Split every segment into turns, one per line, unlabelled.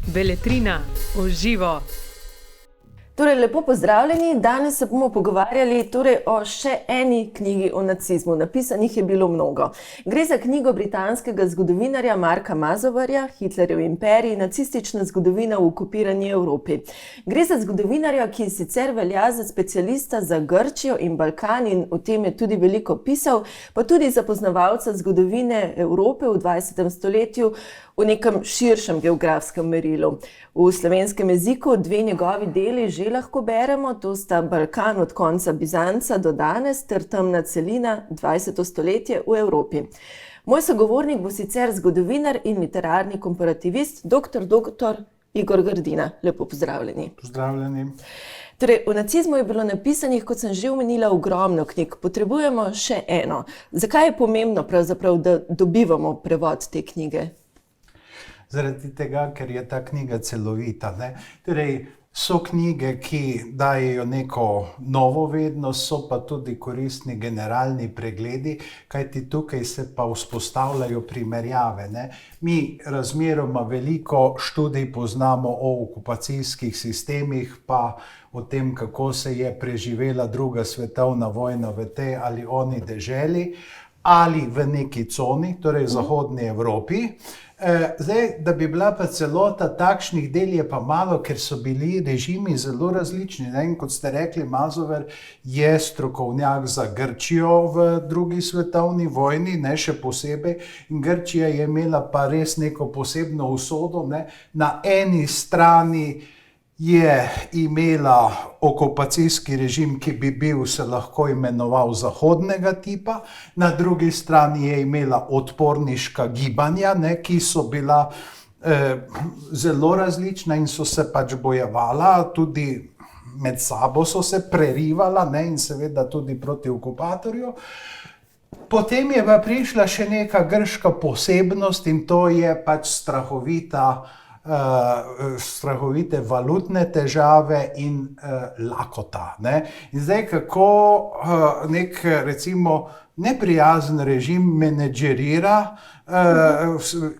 Beletrina v živo.
Torej, lepo pozdravljeni. Danes se bomo pogovarjali o še eni knjigi o nacizmu. Napisanih je bilo mnogo. Gre za knjigo britanskega zgodovinarja Marka Mazovarja, Hitlerjev imperij, nacistična zgodovina v okupirani Evropi. Gre za zgodovinarja, ki sicer velja za specialista za Grčijo in Balkan in o tem je tudi veliko pisal, pa tudi za poznavalca zgodovine Evrope v 20. stoletju v nekem širšem geografskem merilu. V slovenskem jeziku dve njegovi deli že lahko beremo, to sta Balkan od konca Bizanca do danes ter temna celina 20. stoletje v Evropi. Moj sogovornik bo sicer zgodovinar in literarni komparativist, dr. Igor Grdina. Lepo pozdravljeni.
Pozdravljeni.
Torej, o nacizmu je bilo napisanih, kot sem že omenila, ogromno knjig. Potrebujemo še eno. Zakaj je pomembno pravzaprav, da dobivamo prevod te knjige?
Zaradi tega, ker je ta knjiga celovita. Torej, so knjige, ki dajejo neko novo vednost, so pa tudi koristni generalni pregledi, kajti tukaj se pa vzpostavljajo primerjave. Mi razmeroma veliko študij poznamo o okupacijskih sistemih, pa o tem, kako se je preživela druga svetovna vojna v tej ali oni deželi, ali v neki coni, torej v zahodni Evropi. Zdaj, da bi bila pa celota takšnih del je pa malo, ker so bili režimi zelo različni. In kot ste rekli, Mazovar je strokovnjak za Grčijo v drugi svetovni vojni, še posebej. In Grčija je imela pa res neko posebno usodo. Na eni strani je imela okupacijski režim, ki bi bil se lahko imenoval zahodnega tipa, na drugi strani je imela odporniška gibanja, ki so bila zelo različna in so se pač bojevala, tudi med sabo so se prerivala in seveda tudi proti okupatorju. Potem je pa prišla še neka grška posebnost in to je pač strahovite valutne težave in lakota. In zdaj, kako nek, recimo, neprijazen režim menedžerira,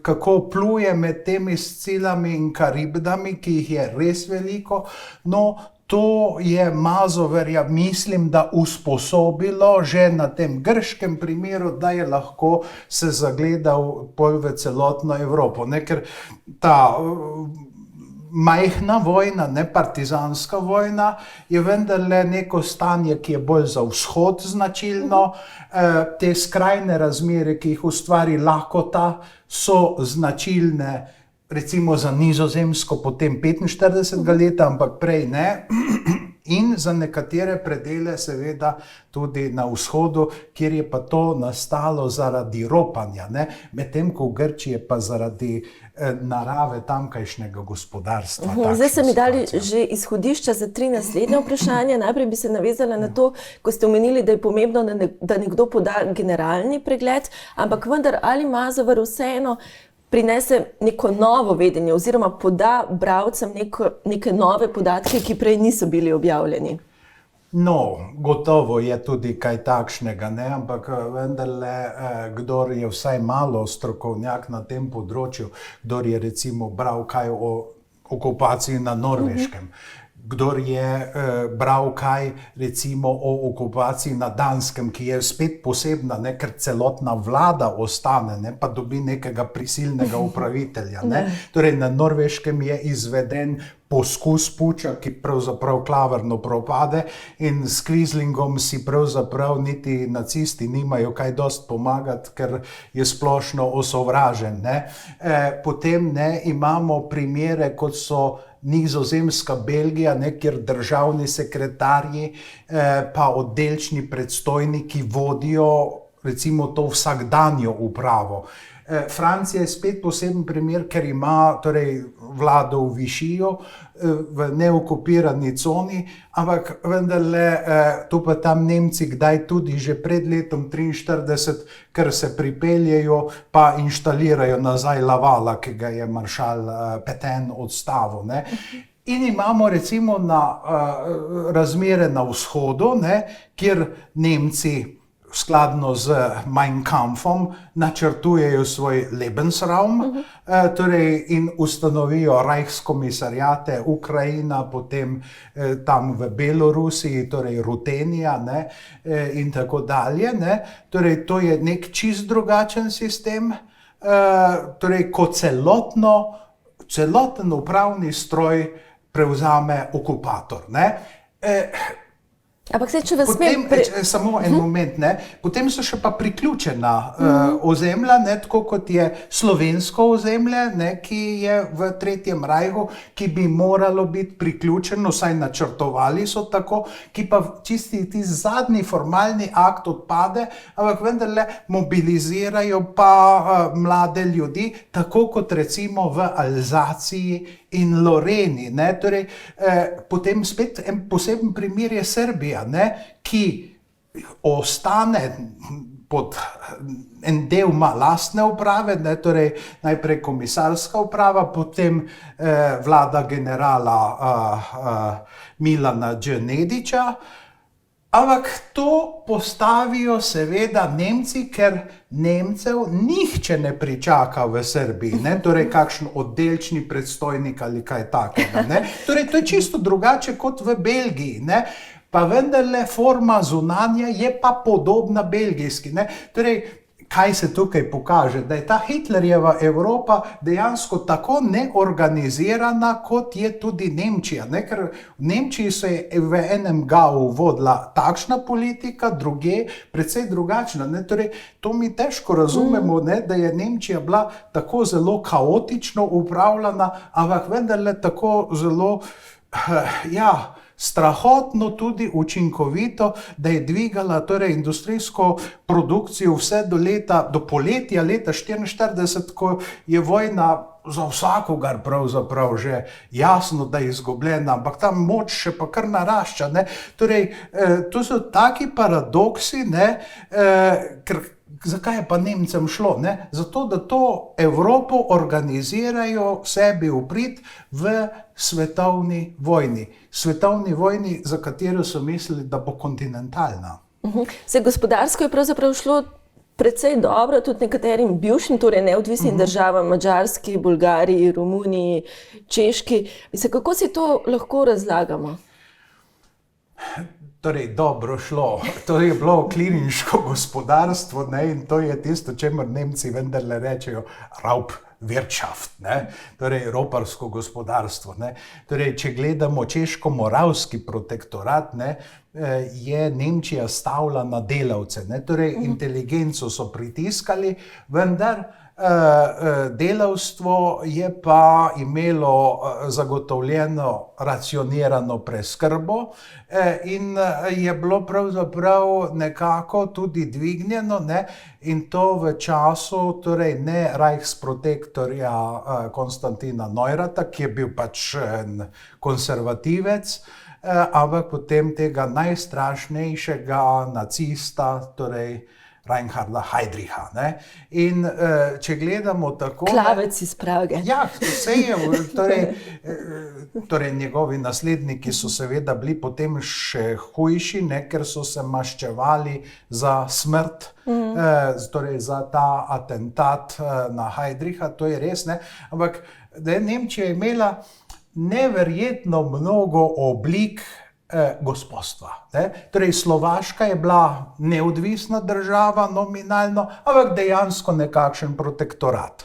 kako pluje med temi Scilami in Karibdami, ki jih je res veliko, to je Mazovarja, mislim, da usposobilo že na tem grškem primeru, da je lahko se zagledal v celotno Evropo. Ker ta majhna vojna, partizanska vojna, je vendarle neko stanje, ki je bolj za vzhod značilno. Te skrajne razmere, ki jih ustvari lakota, so značilne recimo za Nizozemsko potem 45. leta, ampak prej ne. In za nekatere predele seveda tudi na vzhodu, kjer je pa to nastalo zaradi ropanja. Medtem ko v Grčiji pa zaradi narave tamkajšnjega gospodarstva.
Zdaj ste mi dali že izhodišča za 3 naslednje vprašanja. Najprej bi se navezala na to, ko ste omenili, da je pomembno, da nekdo poda generalni pregled, ampak vendar ali Mazovar vseeno prinese neko novo vedenje oziroma poda bralcem neke nove podatke, ki prej niso bili objavljeni?
Gotovo je tudi kaj takšnega, ampak vendarle, kdor je vsaj malo strokovnjak na tem področju, kdor je recimo bral kaj o okupaciji na Norveškem, kdor je bral kaj recimo o okupaciji na Danskem, ki je spet posebna, ker celotna vlada ostane, pa dobi nekega prisilnega upravitelja. Torej na Norveškem je izveden poskus puča, ki pravzaprav klavrno propade in s Quislingom si pravzaprav niti nacisti nimajo kaj dosti pomagati, ker je splošno osovražen. Potem imamo primere, kot so Nizozemska, Belgija, kjer državni sekretarji pa oddelčni predstojniki vodijo recimo to vsakdanjo upravo. Francija je spet poseben primer, ker ima vlado v višino, v neokupirani coni, ampak vendarle tu pa tam Nemci kdaj tudi že pred letom 1943, ker se pripeljejo, pa inštalirajo nazaj Lavala, ki ga je maršal Petain odstavil. In imamo recimo razmere na vzhodu, kjer Nemci skladno z Mein Kampfom načrtujejo svoj Lebensraum, torej in ustanovijo Reichskomisariate Ukrajina, potem tam v Belorusiji, torej Rutenija, ne, in tako dalje. Ne. Torej, to je nek čist drugačen sistem, torej kot celoten upravni stroj prevzame okupator. Ne.
Ampak če vas
samo en moment, ne? Potem so še pa priključena ozemlja, ne? Tako kot je slovensko ozemlje, ne? Ki je v Tretjem rajhu, ki bi moralo biti priključeno, saj načrtovali so tako, ki pa čisti zadnji formalni akt odpade, ampak vendarle mobilizirajo pa mlade ljudi, tako kot recimo v Alzaciji in Loreni. Ne? Torej, potem spet en poseben primer je Srbija, ne? Ki ostane pod en del ima lastne uprave, ne? Torej, najprej komisarska uprava, potem vlada generala Milana Džnedića. Ampak to postavijo seveda Nemci, ker Nemcev nihče ne pričaka v Srbiji, ne? Torej kakšen oddelčni predstojnik ali kaj takega. Ne? Torej, to je čisto drugače kot v Belgiji, ne? Pa vendarle forma zunanja je pa podobna belgijski. Ne? Torej, kaj se tukaj pokaže? Da je ta Hitlerjeva Evropa dejansko tako neorganizirana, kot je tudi Nemčija. Ne? Ker v Nemčiji se je v enem gavu vodila takšna politika, druge precej drugačna. Ne? Torej, to mi težko razumemo, ne? Da je Nemčija bila tako zelo kaotično upravljana, ampak vendarle tako zelo, strahotno tudi učinkovito, da je dvigala torej industrijsko produkcijo vse do poletja leta 1944, ko je vojna za vsakogar pravzaprav že jasno, da je izgubljena, ampak ta moč še pa kar narašča. Ne? Torej, to so taki paradoksi, ne? Ker zakaj je pa Nemcem šlo? Ne? Zato, da to Evropo organizirajo sebi v prid v svetovni vojni. Svetovni vojni, za katero so mislili, da bo kontinentalna.
Se gospodarsko je pravzaprav šlo precej dobro, tudi nekaterim bivšim, torej neodvisnim državam, Madžarski, Bolgariji, Romuniji, Češki. Kako si to lahko razlagamo?
Torej, dobro šlo. To je bilo klirinško gospodarstvo, ne? In to je tisto, čemer Nemci vendarle rečejo Raubwirtschaft, ne? Torej, roparsko gospodarstvo. Ne? Torej, če gledamo češko-moravski protektorat, ne? Je Nemčija stavila na delavce. Ne? Torej, inteligenco so pritiskali, vendar delavstvo je pa imelo zagotovljeno racionirano preskrbo in je bilo pravzaprav nekako tudi dvignjeno, ne? In to v času torej ne Reichsprotektorja Konstantina Neurata, ki je bil pač konservativec, ampak potem tega najstrašnejšega nacista, torej Reinharda Heydricha. Ne? In če gledamo tako...
Klavec iz Prage.
Ja, vse je. Torej, njegovi nasledniki so seveda bili potem še hujši, ne, ker so se maščevali za smrt, torej za ta atentat na Heydricha, to je res, ne? Ampak da je Nemčija imela neverjetno mnogo oblik gospodstva. Ne? Torej, Slovaška je bila neodvisna država nominalno, ampak dejansko nekakšen protektorat.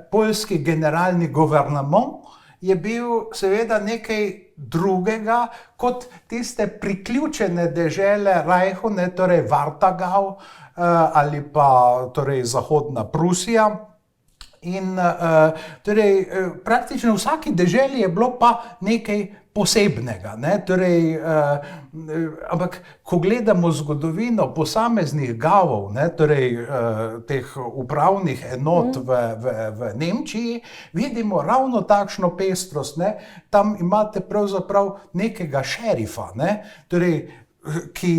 Poljski generalni gouvernement je bil seveda nekaj drugega kot tiste priključene dežele Reichu, ne, torej Vartagau ali pa torej Zahodna Prusija. In torej, praktično v vsaki deželi je bilo pa nekaj posebnega. Ne? Torej, ampak, ko gledamo zgodovino posameznih gavov, ne? Torej, teh upravnih enot v Nemčiji, vidimo ravno takšno pestrost. Ne? Tam imate pravzaprav nekega šerifa, ne? Torej, ki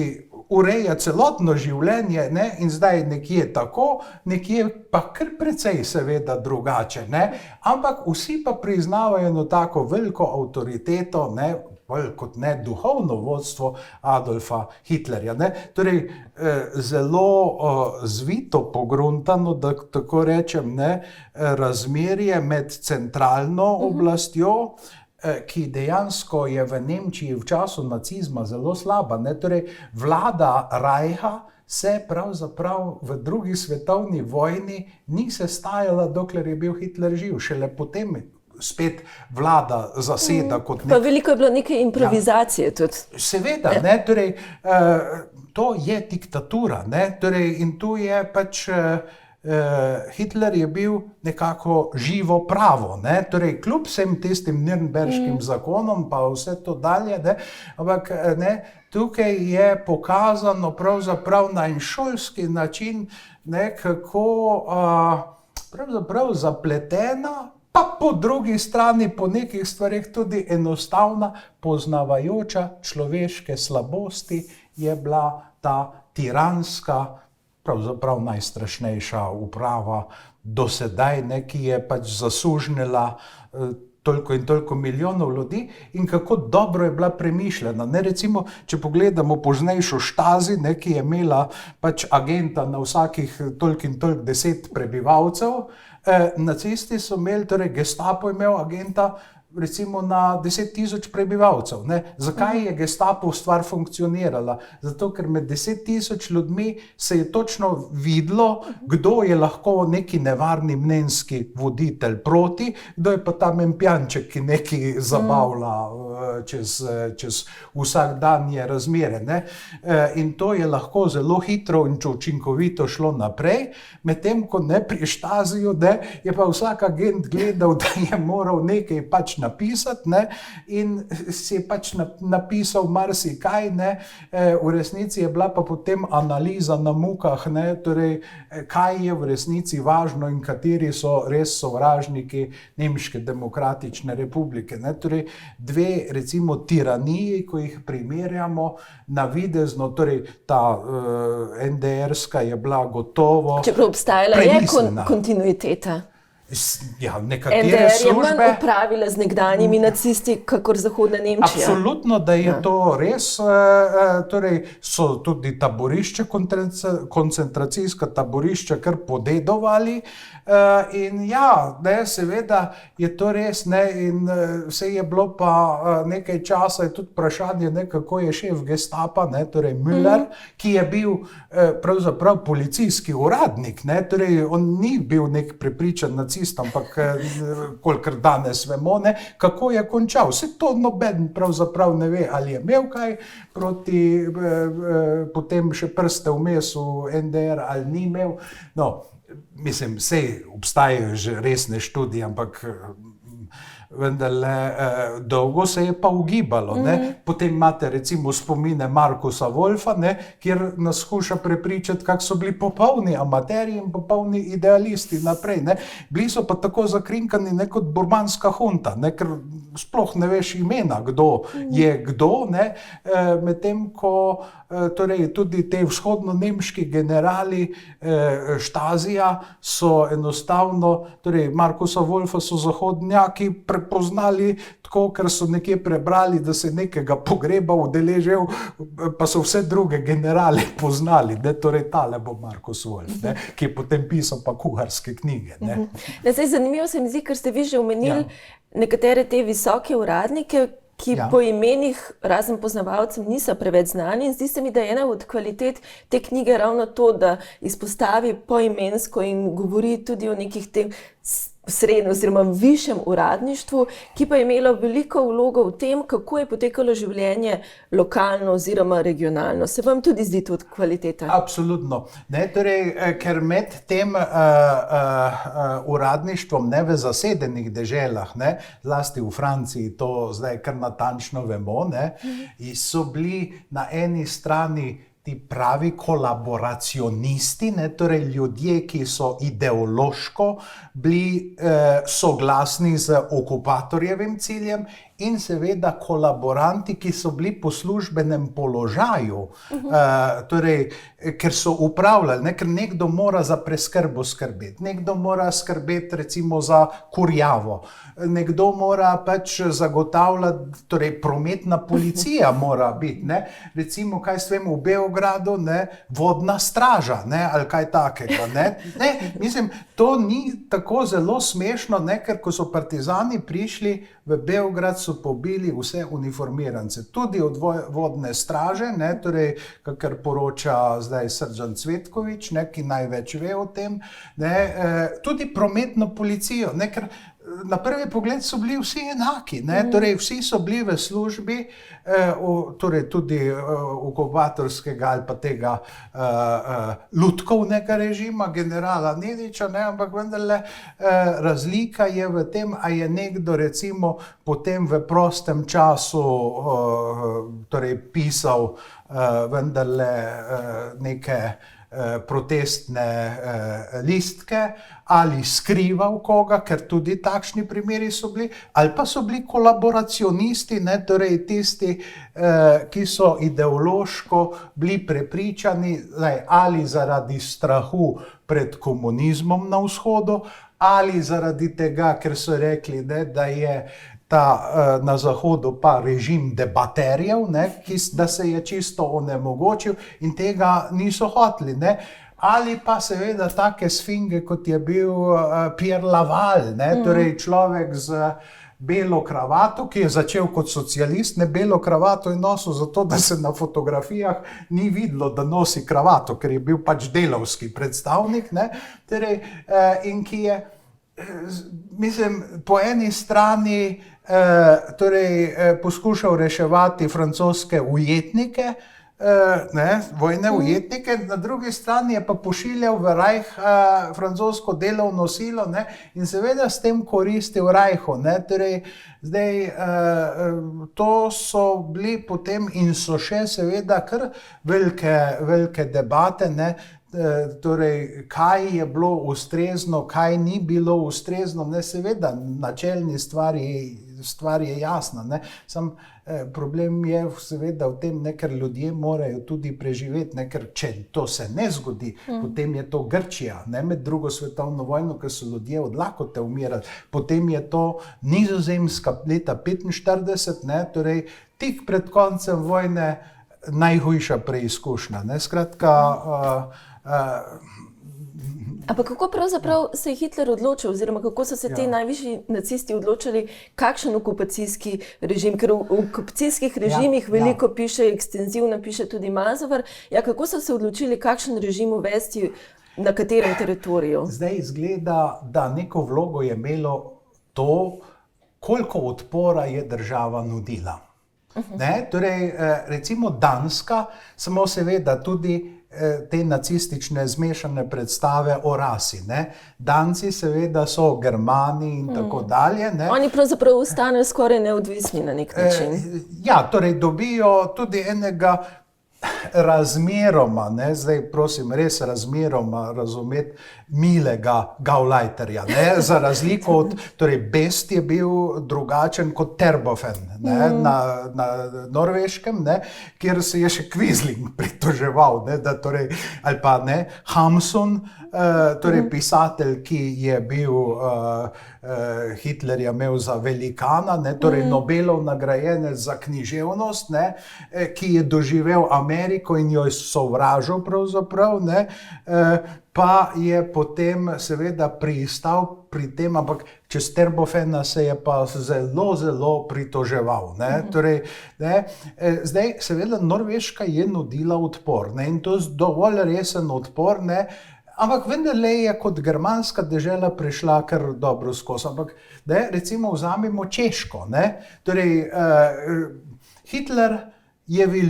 ureja celotno življenje, ne? In zdaj nekje tako, nekje pa kar precej seveda drugače. Ne? Ampak vsi pa priznavajo eno tako veliko avtoriteto, ne? bolj kot ne duhovno vodstvo Adolfa Hitlerja. Ne? Torej, zelo zvito pogruntano, da tako rečem, ne, razmerje med centralno oblastjo, ki dejansko je v Nemčiji v času nacizma zelo slaba. Ne? Torej, vlada Reicha se pravzaprav v drugi svetovni vojni ni sestajala, dokler je bil Hitler živ. Šele potem spet vlada zaseda kot
Pa veliko je bilo neke improvizacije tudi.
Seveda, ne, torej, to je diktatura, ne, torej, in tu je pač Hitler je bil nekako živo pravo, ne, torej, kljub vsem tistim Nürnberškim zakonom pa vse to dalje, ne, ampak ne, tukaj je pokazano pravzaprav na en šolski način, ne, kako pravzaprav zapletena, pa po drugi strani po nekih stvarih tudi enostavna, poznavajoča človeške slabosti je bila ta tiranska, pravzaprav najstrašnejša uprava do sedaj, ne, ki je pač zasužnila toliko in toliko milijonov ljudi in kako dobro je bila premišljena. Ne, recimo, če pogledamo poznejšo Stasi, ne, ki je imela pač agenta na vsakih toliko in toliko 10 prebivalcev, nacisti so imeli, torej Gestapo imel agenta recimo na 10.000 prebivalcev. Ne? Zakaj je Gestapo stvar funkcionirala? Zato, ker med 10.000 ljudmi se je točno videlo, kdo je lahko neki nevarni mnenjski voditelj proti, kdo je pa ta mempjanček, ki neki zabavlja čez vsakdanje razmere. Ne? In to je lahko zelo hitro in učinkovito šlo naprej, medtem ko ne pri Staziju, ne, je pa vsak agent gledal, da je moral nekaj pač napisati, ne, in si je pač napisal marsikaj, ne, v resnici je bila pa potem analiza na mukah, ne, torej, kaj je v resnici važno in kateri so res sovražniki Nemške demokratične republike. Ne, torej, dve recimo tiraniji, ko jih primerjamo navidezno, torej ta NDR-ska je bila gotovo
Čeprav obstajala je kontinuiteta.
Ja, nekatere
NDR je
službe
manj upravila z nekdanjimi nacisti, kakor Zahodna Nemčija.
Absolutno, da je to res, torej so tudi taborišča, koncentracijska taborišča kar podedovali, in ja, ne, seveda je to res, ne, in vse je bilo pa nekaj časa, je tudi vprašanje, ne, kako je šef Gestapa, ne, torej Müller, ki je bil pravzaprav policijski uradnik, ne, torej on ni bil nek prepričan nacist, ampak kolikor danes vemo, ne, kako je končal. Vse to noben pravzaprav ne ve, ali je imel kaj proti, potem še prste vmes v NDR, ali ni imel. No, mislim, sej obstajajo že resne študije, ampak vendarle dolgo se je pa ugibalo. Ne? Potem imate recimo spomine Markusa Wolfa, ne, kjer nas skuša prepričati, kako so bili popolni amaterji in popolni idealisti naprej. Ne? Bili so pa tako zakrinkani, ne, kot burmanska hunta, ne, ker sploh ne veš imena, kdo je kdo, ne, medtem ko torej tudi te vzhodno-nemški generali Stazija so enostavno, torej Markusa Wolfa so zahodnjaki prepoznali tako, ker so nekje prebrali, da se nekega pogreba udeležil, pa so vse druge generale poznali, ne, torej tale bo Markus Wolf, ne, ki je potem pisal pa kuharske knjige. Ne.
Zdaj, zanimivo se mi zdi, ker ste vi že omenili nekatere te visoke uradnike, ki po imenih razen poznavalcem niso preveč znani, in zdi se mi, da je ena od kvalitet te knjige ravno to, da izpostavi poimensko in govori tudi o nekih tem srednjem oziroma višjem uradništvu, ki pa je imelo veliko vlogo v tem, kako je potekalo življenje lokalno oziroma regionalno. Se vam tudi zdi to kvaliteta?
Absolutno. Ne, torej, ker med tem uradništvom, ne, v zasedenih deželah, ne, zlasti v Franciji, to zdaj kar natančno vemo, ne, so bili na eni strani ti pravi kolaboracionisti, ne, torej ljudje, ki so ideološko bili soglasni z okupatorjevim ciljem, in seveda kolaboranti, ki so bili po službenem položaju, torej, ker so upravljali, ne, ker nekdo mora za preskrbo skrbeti, nekdo mora skrbeti recimo za kurjavo, nekdo mora pač zagotavljati, torej prometna policija mora biti, ne, recimo, kaj s vem v Beogradu, ne, vodna straža, ne, ali kaj takega, ne, mislim, to ni tako zelo smešno, ne, ker ko so partizani prišli v Beograd, so pobili vse uniformirance, tudi od vodne straže, ne, torej, kakor poroča zdaj Srdžan Cvetkovič, ne, ki največ ve o tem, ne, tudi prometno policijo, ne, ker na prvi pogled so bili vsi enaki, ne, torej vsi so bili v službi, torej tudi okupatorskega ali pa tega lutkovnega režima, generala Nedića, ne, ampak vendarle razlika je v tem, a je nekdo recimo potem v prostem času torej pisal vendarle neke protestne listke ali skrival koga, ker tudi takšni primeri so bili, ali pa so bili kolaboracionisti, ne, torej tisti, ki so ideološko bili prepričani, ali zaradi strahu pred komunizmom na vzhodu, ali zaradi tega, ker so rekli, ne, da je na Zahodu pa režim debaterjev, ne, da se je čisto onemogočil in tega niso hoteli, ne. Ali pa seveda take sfinge, kot je bil Pierre Laval, ne, torej človek z belo kravato, ki je začel kot socialist, ne, belo kravato je nosil zato, da se na fotografijah ni videlo, da nosi kravato, ker je bil pač delavski predstavnik, ne, torej, in ki je, mislim, po eni strani torej, poskušal reševati francoske ujetnike, ne, vojne ujetnike, na drugi strani je pa pošiljal v Rajh francosko delovno silo, ne, in seveda s tem koristil Rajhu, ne, torej, zdaj, to so bili potem in so še seveda kar velike debate, ne, torej, kaj je bilo ustrezno, kaj ni bilo ustrezno, ne, seveda, načelni stvar je jasna, ne, sam problem je seveda v tem, ne, ker ljudje morajo tudi preživeti, ne, ker če to se ne zgodi, potem je to Grčija, ne, med drugo svetovno vojno, ker so ljudje od lakote umirali, potem je to Nizozemska leta 1945, ne, torej, tik pred koncem vojne najhujša preizkušnja, ne, skratka,
Ampak kako pravzaprav se je Hitler odločil, oziroma kako so se ti najvišji nacisti odločili, kakšen okupacijski režim, ker v okupacijskih režimih veliko piše, ekstenzivno piše tudi Mazovar, ja, kako so se odločili, kakšen režim uvesti na katerem teritoriju?
Zdaj izgleda, da neko vlogo je imelo to, koliko odpora je država nudila. Ne, torej, recimo Danska, samo seveda tudi te nacistične zmešane predstave o rasi, ne. Danci seveda so Germani in tako dalje, ne.
Oni pravzaprav ostanejo skoraj neodvisni na nek način.
Ja, torej dobijo tudi enega razmeroma, ne, zdaj prosim, res razmeroma razumeti, milega Gauleiterja, ne, za razliko od, torej Best je bil drugačen kot Terboven, ne, na Norveškem, ne, kjer se je še Quisling pritoževal, ne, da torej, ali pa ne, Hamsun, torej pisatelj, ki je bil Hitlerja imel za velikana, ne, torej Nobelov nagrajenec za književnost, ne, ki je doživel Ameriko in jo sovražil pravzaprav, ne, pa je potem seveda pristal pri tem, ampak čez Terbofena se je pa zelo pritoževal, ne, torej, ne, zdaj seveda Norveška je nudila odpor, ne, in to je dovolj resen odpor, ne, ampak vendarle je kot germanska dežela prišla kar dobro skozi, ampak ne, recimo vzamemo Češko, ne, torej Hitler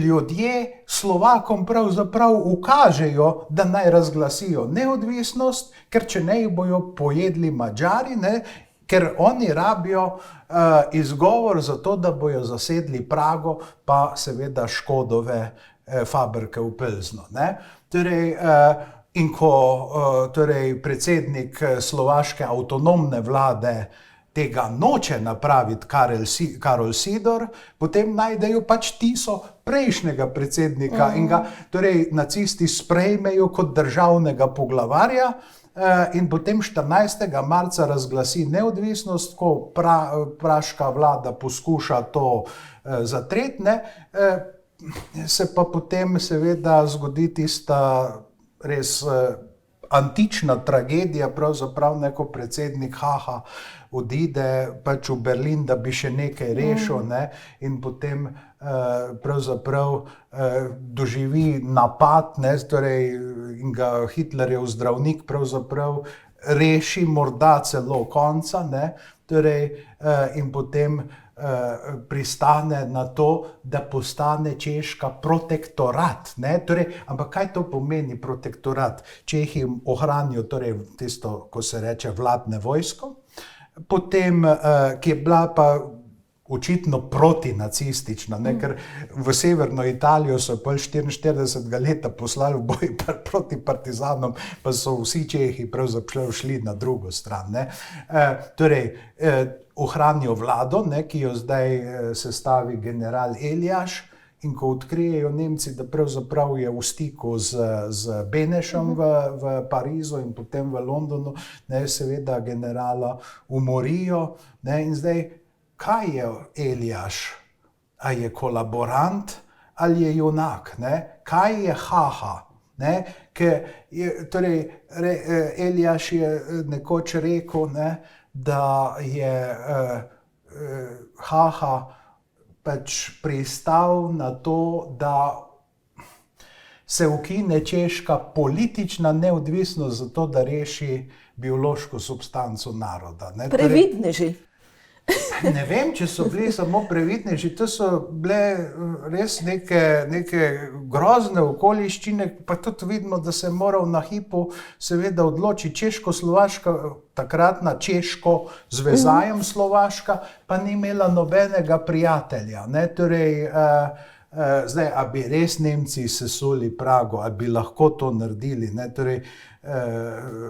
ljudje Slovakom pravzaprav ukažejo, da naj razglasijo neodvisnost, ker če ne jih bojo pojedli Madžari, ne, ker oni rabijo izgovor za to, da bojo zasedli Prago, pa seveda Škodove fabrike v Plznu, ne. Torej, in ko torej predsednik slovaške avtonomne vlade tega noče napraviti Karol Sidor, potem najdejo pač Tiso prejšnjega predsednika in ga torej nacisti sprejmejo kot državnega poglavarja in potem 14. marca razglasi neodvisnost, ko praška vlada poskuša to zatreti, se pa potem seveda zgodi tista res antična tragedija, pravzaprav neko predsednik Haha odide pač v Berlin, da bi še nekaj rešil, in potem pravzaprav doživi napad, torej in ga Hitlerjev zdravnik pravzaprav reši morda celo konca, torej in potem pristane na to, da postane Češka protektorat. Torej, ampak kaj to pomeni protektorat? Čehi ohranijo torej tisto, ko se reče vladne vojsko, potem, ki je bila pa očitno protinacistična, ker v severno Italijo so pol 44. leta poslali v boj proti partizanom, pa so vsi Čehi pravzaprav šli na drugo stran. Torej, ohranijo vlado, ki jo zdaj sestavi general Eliáš, in ko odkrijejo Nemci, da pravzaprav je v stiku z Benešem v Parizu in potem v Londonu, seveda generala umorijo. In zdaj, kaj je Eliáš? A je kolaborant ali je junak? Kaj je Haha? Torej, Eliáš je nekoč rekel, da je Haha pač pristal na to, da se ukine češka politična neodvisnost zato, da reši biološko substanco naroda.
Previdneži.
Ne vem, če so bili samo previdneži, to so bile res neke grozne okoliščine, pa tudi vidimo, da se je moral na hipu seveda odločiti Češko-Slovaška, takratna Češko z vezajem Slovaška, pa ni imela nobenega prijatelja. Torej, zdaj, a bi res Nemci sesuli Prago, a bi lahko to naredili, torej,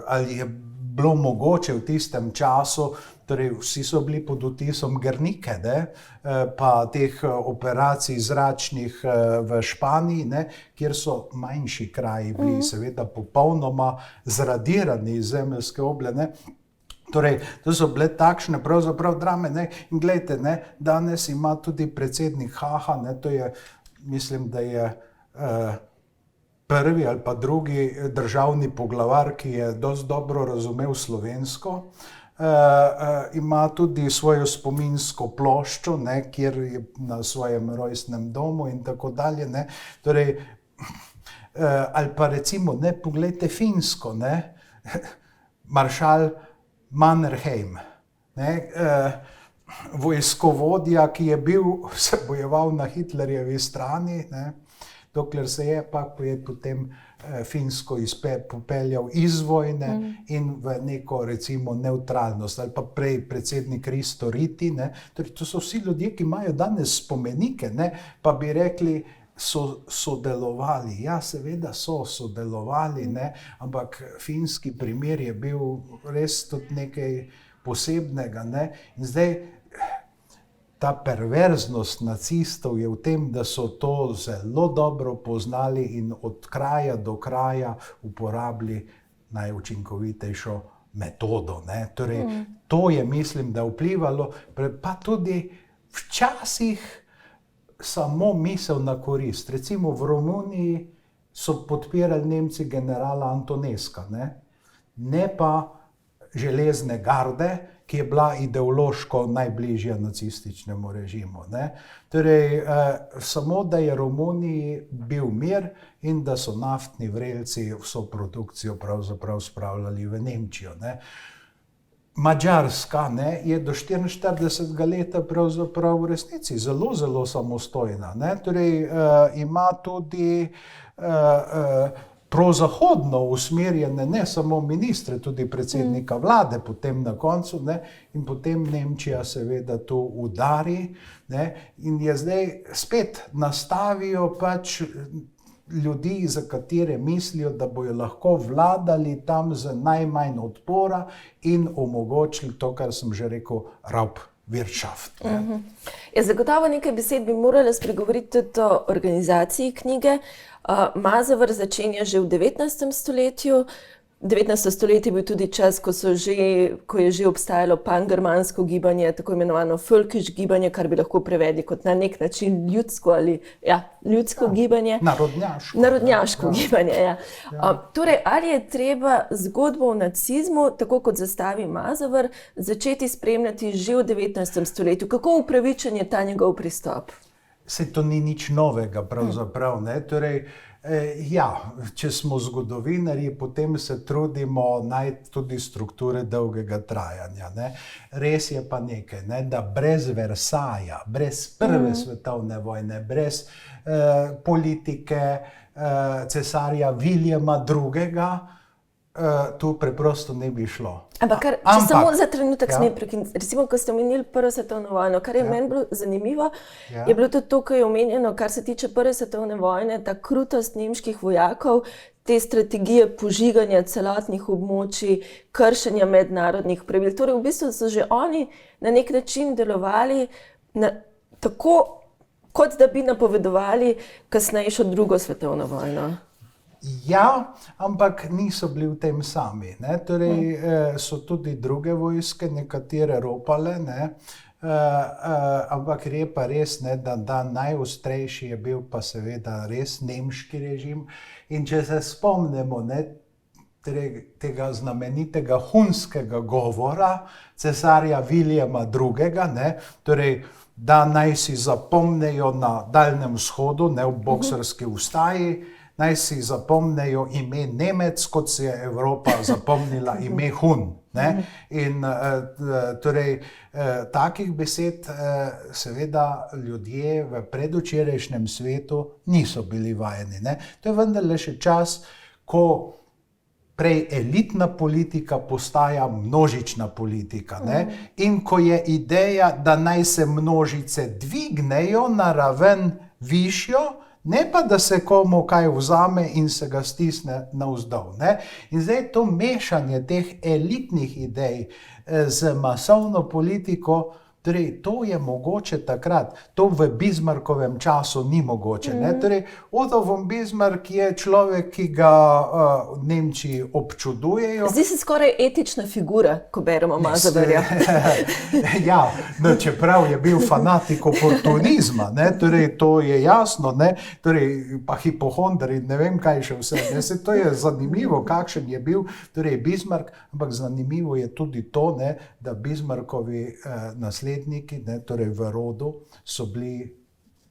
ali je bilo mogoče v tistem času, torej vsi so bili pod vtisom Gernike, pa teh operacij zračnih v Španiji, kjer so manjši kraji bili seveda popolnoma zradirani iz zemeljske oble. Torej, to so bile takšne pravzaprav drame, in glejte, danes ima tudi predsednik Haha, to je, mislim, da je prvi ali pa drugi državni poglavar, ki je dosti dobro razumel slovensko, ima tudi svojo spominsko ploščo, kjer je na svojem rojstnem domu in tako dalje. Torej, ali pa recimo, poglejte Finsko, maršal Mannerheim, vojskovodja, ki je se bojeval na Hitlerjevi strani, dokler se je pa potem Finsko popeljal iz vojne in v neko recimo nevtralnost, ali pa prej predsednik Risto Riti. Torej, to so vsi ljudje, ki imajo danes spomenike, pa bi rekli, so sodelovali. Ja, seveda so sodelovali, ampak finski primer je bil res tudi nekaj posebnega. In zdaj, ta perverznost nacistov je v tem, da so to zelo dobro poznali in od kraja do kraja uporabili najučinkovitejšo metodo. Torej, to je, mislim, da vplivalo, pa tudi včasih samo misel na korist. Recimo v Romuniji so podpirali Nemci generala Antoneska, ne pa železne garde, ki je bila ideološko najbližja nacističnemu režimu. Torej, samo da je Romuniji bil mir in da so naftni vrelci vso produkcijo pravzaprav spravljali v Nemčijo. Madžarska je do 44. leta pravzaprav v resnici zelo, zelo samostojna. Torej, ima tudi prozahodno usmerjene ne samo ministre, tudi predsednika vlade potem na koncu, in potem Nemčija seveda to udari, in je zdaj spet nastavijo pač ljudi, za katere mislijo, da bojo lahko vladali tam z najmanj odpora in omogočili to, kar sem že rekel, Raubwirtschaft.
Ja, zagotovo nekaj besed bi morala spregovoriti tudi o organizaciji knjige. Mazever začenja že v 19. stoletju. 19. stoletje je bil tudi čas, ko je že obstajalo pangermansko gibanje, tako imenovano Völkisch gibanje, kar bi lahko prevedli kot na nek način ljudsko gibanje. Narodnjaško gibanje, ja. Torej, ali je treba zgodbo o nacizmu, tako kot zastavi Mazever, začeti spremljati že v 19. stoletju? Kako upravičen je ta njegov pristop?
Saj to ni nič novega pravzaprav, ne? Torej, če smo zgodovinarji, potem se trudimo najti tudi strukture dolgega trajanja. Ne? Res je pa nekaj, ne? Da brez Versaja, brez prve svetovne vojne, brez politike cesarja Viljama II. Tu preprosto ne bi šlo.
Ampak če samo za trenutek smem prekiniti, recimo, ko ste omenili Prvo svetovno vojno, kar je meni bilo zanimivo, je bilo tudi to, ko je omenjeno, kar se tiče Prve svetovne vojne, ta krutost nemških vojakov, te strategije požiganja celotnih območij, kršenja mednarodnih pravil. Torej, v bistvu so že oni na nek način delovali tako, kot da bi napovedovali kasnejšo Drugo svetovno vojno.
Ja, ampak niso bili v tem sami. Ne? Torej, so tudi druge vojske, nekatere ropale, ne? Ampak je pa res, ne, da najostrejši je bil pa seveda res nemški režim. In če se spomnimo, ne, tega znamenitega hunskega govora cesarja Viljama II., ne, torej, da naj si zapomnejo na Daljnem vzhodu, ne, v boksarski ustaji, naj si zapomnejo ime Nemec, kot si je Evropa zapomnila ime Hun. Ne? In torej, takih besed seveda ljudje v predvčerajšnjem svetu niso bili vajeni. Ne? To je vendarle še čas, ko prej elitna politika postaja množična politika. Ne? In ko je ideja, da naj se množice dvignejo na raven višjo, ne pa, da se komu kaj vzame in se ga stisne navzdol. Ne? In zdaj to mešanje teh elitnih idej z masovno politiko, torej, to je mogoče takrat, to v Bismarckovem času ni mogoče. Ne? Torej, Otto von Bismarck je človek, ki ga v Nemčiji občudujejo.
Zdi se skoraj etična figura, ko beremo Mazeverja.
Ja, no, čeprav je bil fanatik oportunizma, ne? Torej, to je jasno, ne? Torej, pa hipohonder in ne vem kaj še vse. Ne? Se, to je zanimivo, kakšen je bil torej, Bismarck, ampak zanimivo je tudi to, ne, da Bismarckovi nasledniki, ne, torej v rodu, so bili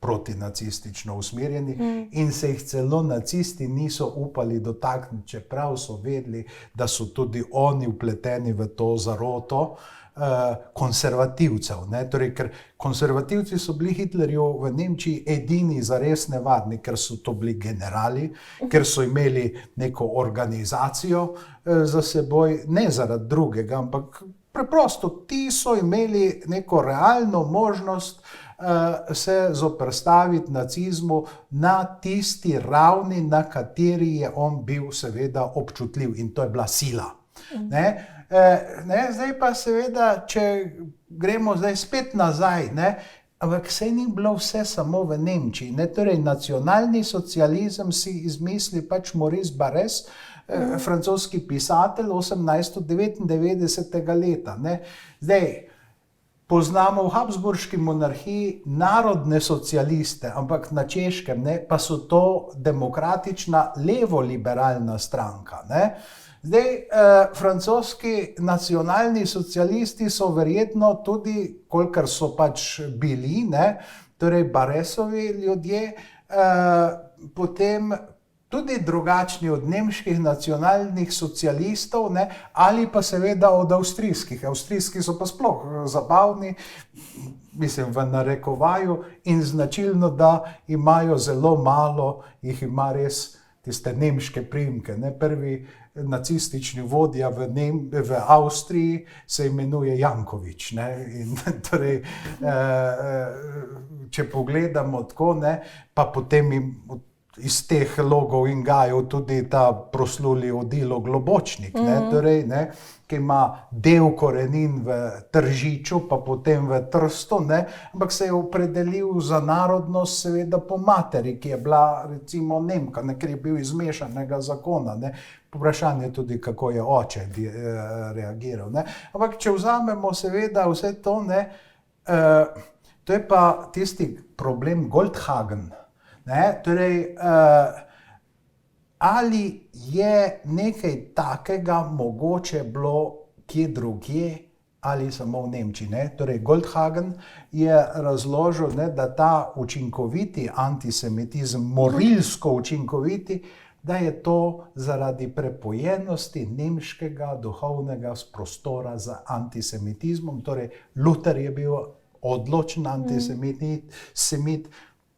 protinacistično usmerjeni in se jih celo nacisti niso upali dotakniti, čeprav so vedeli, da so tudi oni vpleteni v to zaroto konservativcev. Ne? Torej, ker konservativci so bili Hitlerju v Nemčiji edini zares nevarni, ker so to bili generali, ker so imeli neko organizacijo za seboj, ne zaradi drugega, ampak preprosto, ti so imeli neko realno možnost se zoperstaviti nacizmu na tisti ravni, na kateri je on bil seveda občutljiv, in to je bila sila. Zdaj pa seveda, če gremo zdaj spet nazaj, ne, ampak saj ni bilo vse samo v Nemčiji. Ne? Torej, nacionalni socializem si izmisli pač Maurice Barrès, francoski pisatelj 1899. leta. Ne? Zdaj, poznamo v Habsburški monarhiji narodne socialiste, ampak na Češkem, ne, pa so to demokratična levo-liberalna stranka. Ne? Zdaj, francoski nacionalni socialisti so verjetno tudi, kolikor so pač bili, ne, torej Barresovi ljudje, potem tudi drugačni od nemških nacionalnih socialistov, ne, ali pa seveda od avstrijskih. Avstrijski so pa sploh zabavni, mislim v narekovaju, in značilno, da imajo zelo malo, jih ima res tiste nemške priimke. Ne. Prvi nacistični vodja v Avstriji se imenuje Janković. Ne. In torej, če pogledamo tako, ne, pa potem iz teh logov in gajev tudi ta prosluli Odilo Globočnik, torej, ki ima del korenin v Tržiču, pa potem v Trstu, ampak se je opredelil za narodnost seveda po materi, ki je bila recimo Nemka, ker je bil iz mešanega zakona. Vprašanje je tudi, kako je oče reagiral. Ampak če vzamemo seveda vse to, to je pa tisti problem Goldhagen. Torej, ali je nekaj takega mogoče bilo kje drugje ali samo v Nemčiji. Torej, Goldhagen je razložil, da ta učinkoviti antisemitizem, morilsko učinkoviti, da je to zaradi prepojenosti nemškega duhovnega prostora za antisemitizmom. Torej, Luther je bil odločen antisemit,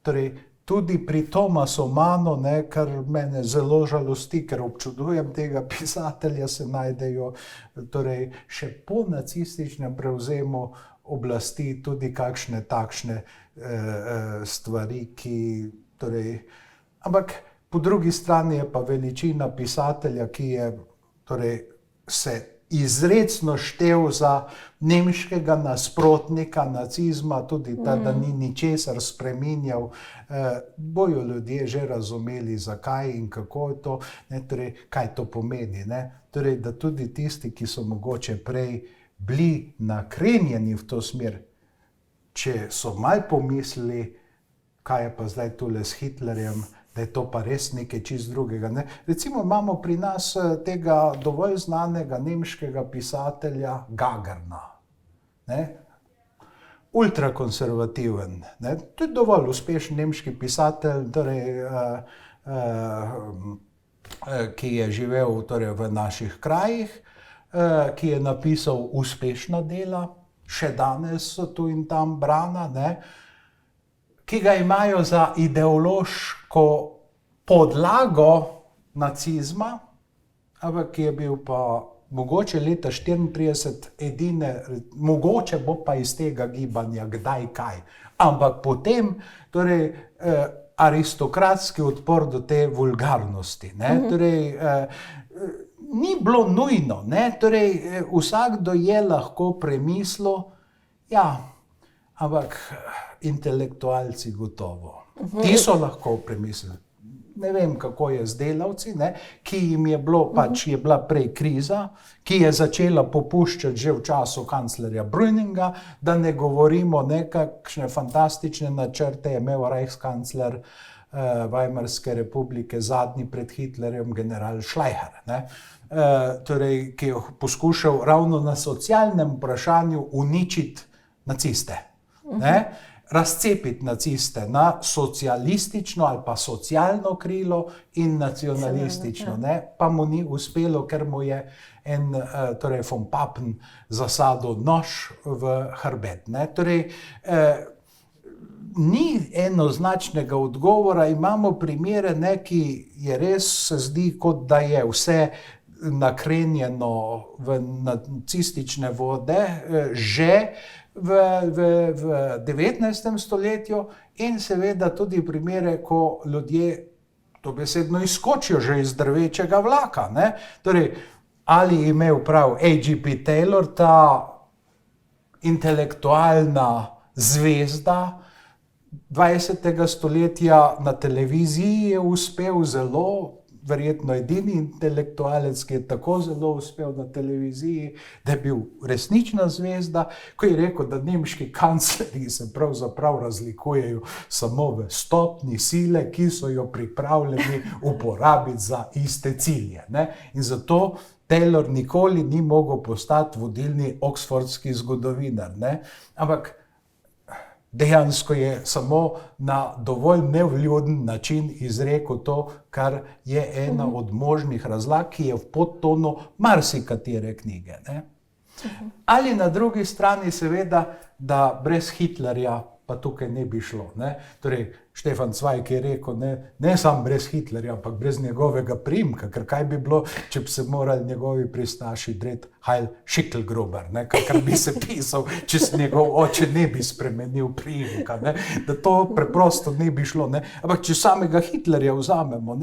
torej tudi pri Thomasu Mannu, kar mene zelo žalosti, ker občudujem tega pisatelja, se najdejo torej, še po nacističnem prevzemu oblasti tudi kakšne takšne stvari, ki torej, ampak po drugi strani je pa veličina pisatelja, ki je torej, se izrecno štel za nemškega nasprotnika nacizma, tudi ta, da ni ničesar spreminjal, bojo ljudje že razumeli, zakaj in kako je to, torej, kaj to pomeni. Torej, da tudi tisti, ki so mogoče prej bili nakrenjeni v to smer, če so malo pomislili, kaj je pa zdaj tule s Hitlerjem, da je to pa res nekaj čist drugega. Recimo imamo pri nas tega dovolj znanega nemškega pisatelja Gagarna. Ultrakonservativen. To je dovolj uspešen nemški pisatelj, torej, ki je živel torej, v naših krajih, ki je napisal uspešna dela, še danes so tu in tam brana, ki ga imajo za ideološko podlago nacizma, ampak ki je bil pa mogoče leta 1934 mogoče bo pa iz tega gibanja kdaj kaj. Ampak potem, torej, aristokratski odpor do te vulgarnosti. Torej, ni bilo nujno, torej, vsakdo je lahko premislil, ja, ampak intelektualci gotovo. Ti so lahko premislili. Ne vem, kako je z delavci, ki jim je bilo, pač je bila prej kriza, ki je začela popuščati že v času kanclerja Brüninga, da ne govorimo kakšne fantastične načrte je imel Reichskancler Weimarske republike, zadnji pred Hitlerjem, general Schleicher, torej, ki je poskušal ravno na socialnem vprašanju uničiti naciste. Razcepiti naciste na socialistično ali pa socialno krilo in nacionalistično. Pa mu ni uspelo, ker mu je torej von Papen zasadil nož v hrbet. Torej, ni enoznačnega odgovora, imamo primere, ki je res se zdi, kot da je vse nakrenjeno v nacistične vode, že v 19. stoletju in seveda tudi primere, ko ljudje dobesedno izskočijo že iz drvečega vlaka. Torej, ali je imel prav A.G.P. Taylor, ta intelektualna zvezda 20. stoletja, na televiziji je uspel zelo, verjetno edini intelektualec, ki je tako zelo uspel na televiziji, da je bil resnična zvezda, ko je rekel, da nemški kanclerji se pravzaprav razlikujejo samo v stopnji sile, ki so jo pripravljeni uporabiti za iste cilje. In zato Taylor nikoli ni mogel postati vodilni oxfordski zgodovinar. Ampak dejansko je samo na dovolj nevljuden način izrekel to, kar je ena od možnih razlag, ki je v podtonu marsikatere knjige. Ali na drugi strani seveda, da brez Hitlerja pa tukaj ne bi šlo. Ne? Torej, Štefan Cvajg je rekel, ne samo brez Hitlerja, ampak brez njegovega priimka, ker kaj bi bilo, če bi se morali njegovi pristaši dreti Heil Schicklgruber, kar bi se pisal, če se njegov oče ne bi spremenil priimka, da to preprosto ne bi šlo. Ne? Ampak če samega Hitlerja vzamemo,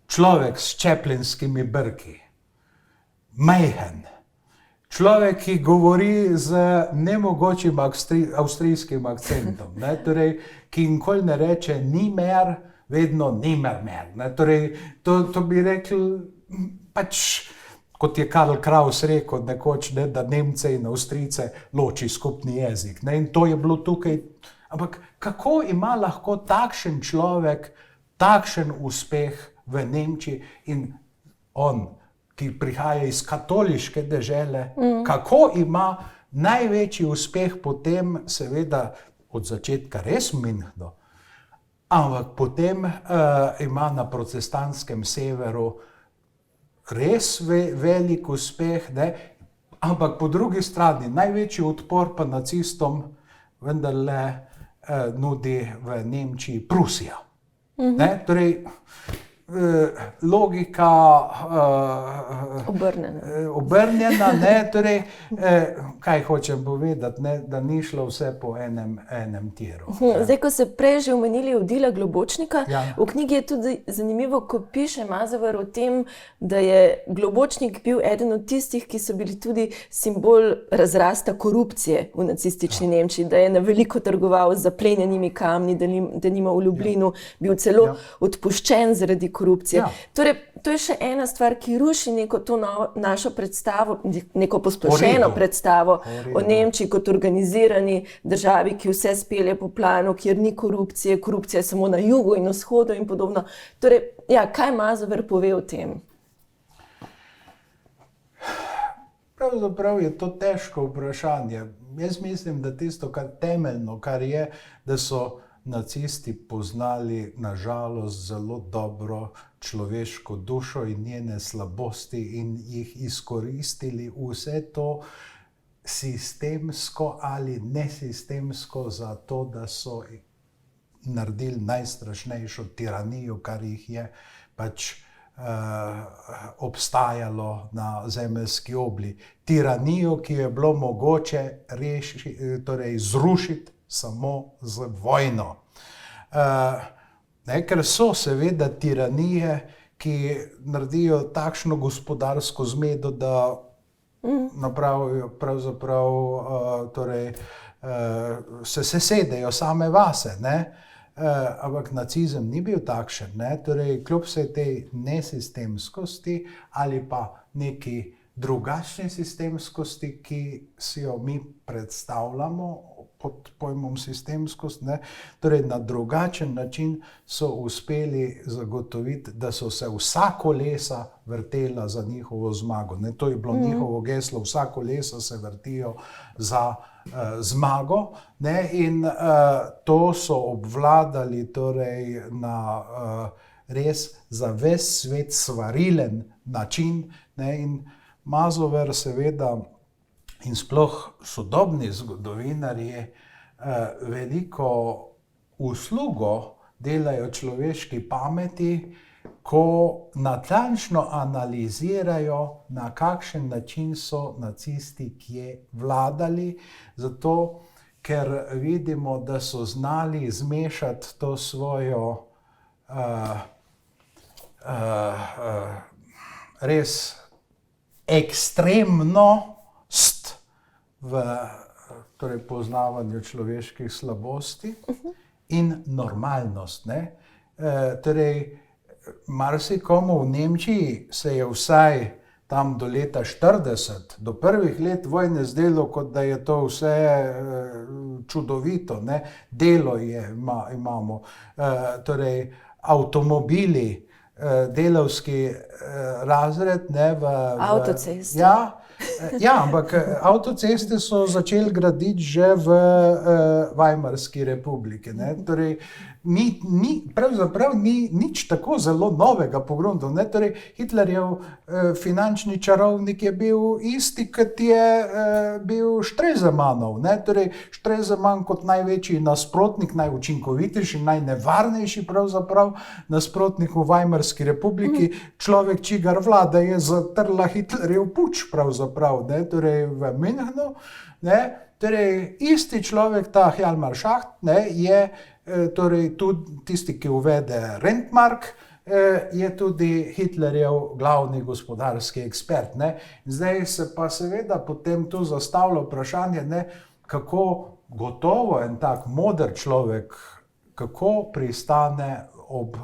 človek s čeplinskimi brki, majhen, človek, ki govori z nemogočim avstrijskim akcentom, torej, ki nikoli ne reče ni mer, vedno ni mer. Torej, to bi rekli, pač, kot je Karl Kraus rekel nekoč, da Nemce in Avstrijce loči skupni jezik. In to je bilo tukaj. Ampak kako ima lahko takšen človek takšen uspeh v Nemčiji in on, ki prihaja iz katoliške dežele, kako ima največji uspeh potem, seveda od začetka res v Münchnu, ampak potem ima na protestantskem severu res velik uspeh, ampak po drugi strani največji odpor pa nacistom vendarle nudi v Nemčiji Prusija. Torej, logika obrnjena, torej, kaj hočem povedati, da ni šlo vse po enem tiru.
Zdaj, ko se prej že omenili Odila Globočnika, v knjigi je tudi zanimivo, ko piše Mazover o tem, da je Globočnik bil eden od tistih, ki so bili tudi simbol razrasta korupcije v nacistični Nemčiji, da je na veliko trgoval z zaplenjenimi kamni, da nima v Ljubljanu, bil celo odpuščen zaradi korupcije. Torej, to je še ena stvar, ki ruši neko to našo predstavo, neko posplošeno predstavo o Nemčiji kot organizirani državi, ki vse spelje po planu, kjer ni korupcije, korupcija je samo na jugu in vzhodu in podobno. Torej, kaj Mazover pove o tem?
Pravzaprav je to težko vprašanje. Jaz mislim, da tisto, kar temeljno, kar je, da so nacisti poznali, nažalost, zelo dobro človeško dušo in njene slabosti in jih izkoristili vse to sistemsko ali nesistemsko za to, da so naredili najstrašnejšo tiranijo, kar jih je pač obstajalo na zemeljski obli. Tiranijo, ki je bilo mogoče zrušiti samo z vojno. Ker so seveda tiranije, ki naredijo takšno gospodarsko zmedo, da napravijo pravzaprav, se sesedejo same vase. Ampak nacizem ni bil takšen. Torej, kljub vsej tej nesistemskosti ali pa neki drugačni sistemskosti, ki si jo mi predstavljamo pod pojmom sistemskost, torej na drugačen način so uspeli zagotoviti, da so se vsa kolesa vrtela za njihovo zmago. To je bilo njihovo geslo, vsa kolesa se vrtijo za zmago, in to so obvladali torej na res za ves svet svarilen način, in Mazover seveda in sploh sodobni zgodovinarji veliko uslugo delajo človeški pameti, ko natančno analizirajo, na kakšen način so nacisti kje vladali, zato ker vidimo, da so znali zmešati to svojo res ekstremnost v poznavanju človeških slabosti in normalnost. Torej, marsikomu v Nemčiji se je vsaj tam do leta 40, do prvih let vojne zdelo, kot da je to vse čudovito. Delo imamo, torej avtomobili, delavski razred v
avtoceste.
Ja, Ja, ampak avtoceste so začeli graditi že v Weimarski republiki. Ne? Torej, pravzaprav ni nič tako zelo novega pogledov. Torej, Hitlerjev finančni čarovnik je bil isti, kot je bil Stresemannov. Torej, Stresemann kot največji nasprotnik, najučinkovitejši, najnevarnejši pravzaprav nasprotnik v Weimarski republiki, človek, čigar vlada je zatrla Hitlerjev puč pravzaprav, torej v Münchnu. Torej, isti človek, ta Hjalmar Schacht, je torej tudi tisti, ki uvede Rentmark, je tudi Hitlerjev glavni gospodarski ekspert. Zdaj se pa seveda potem tu zastavlja vprašanje, kako gotovo en tak moder človek, kako pristane ob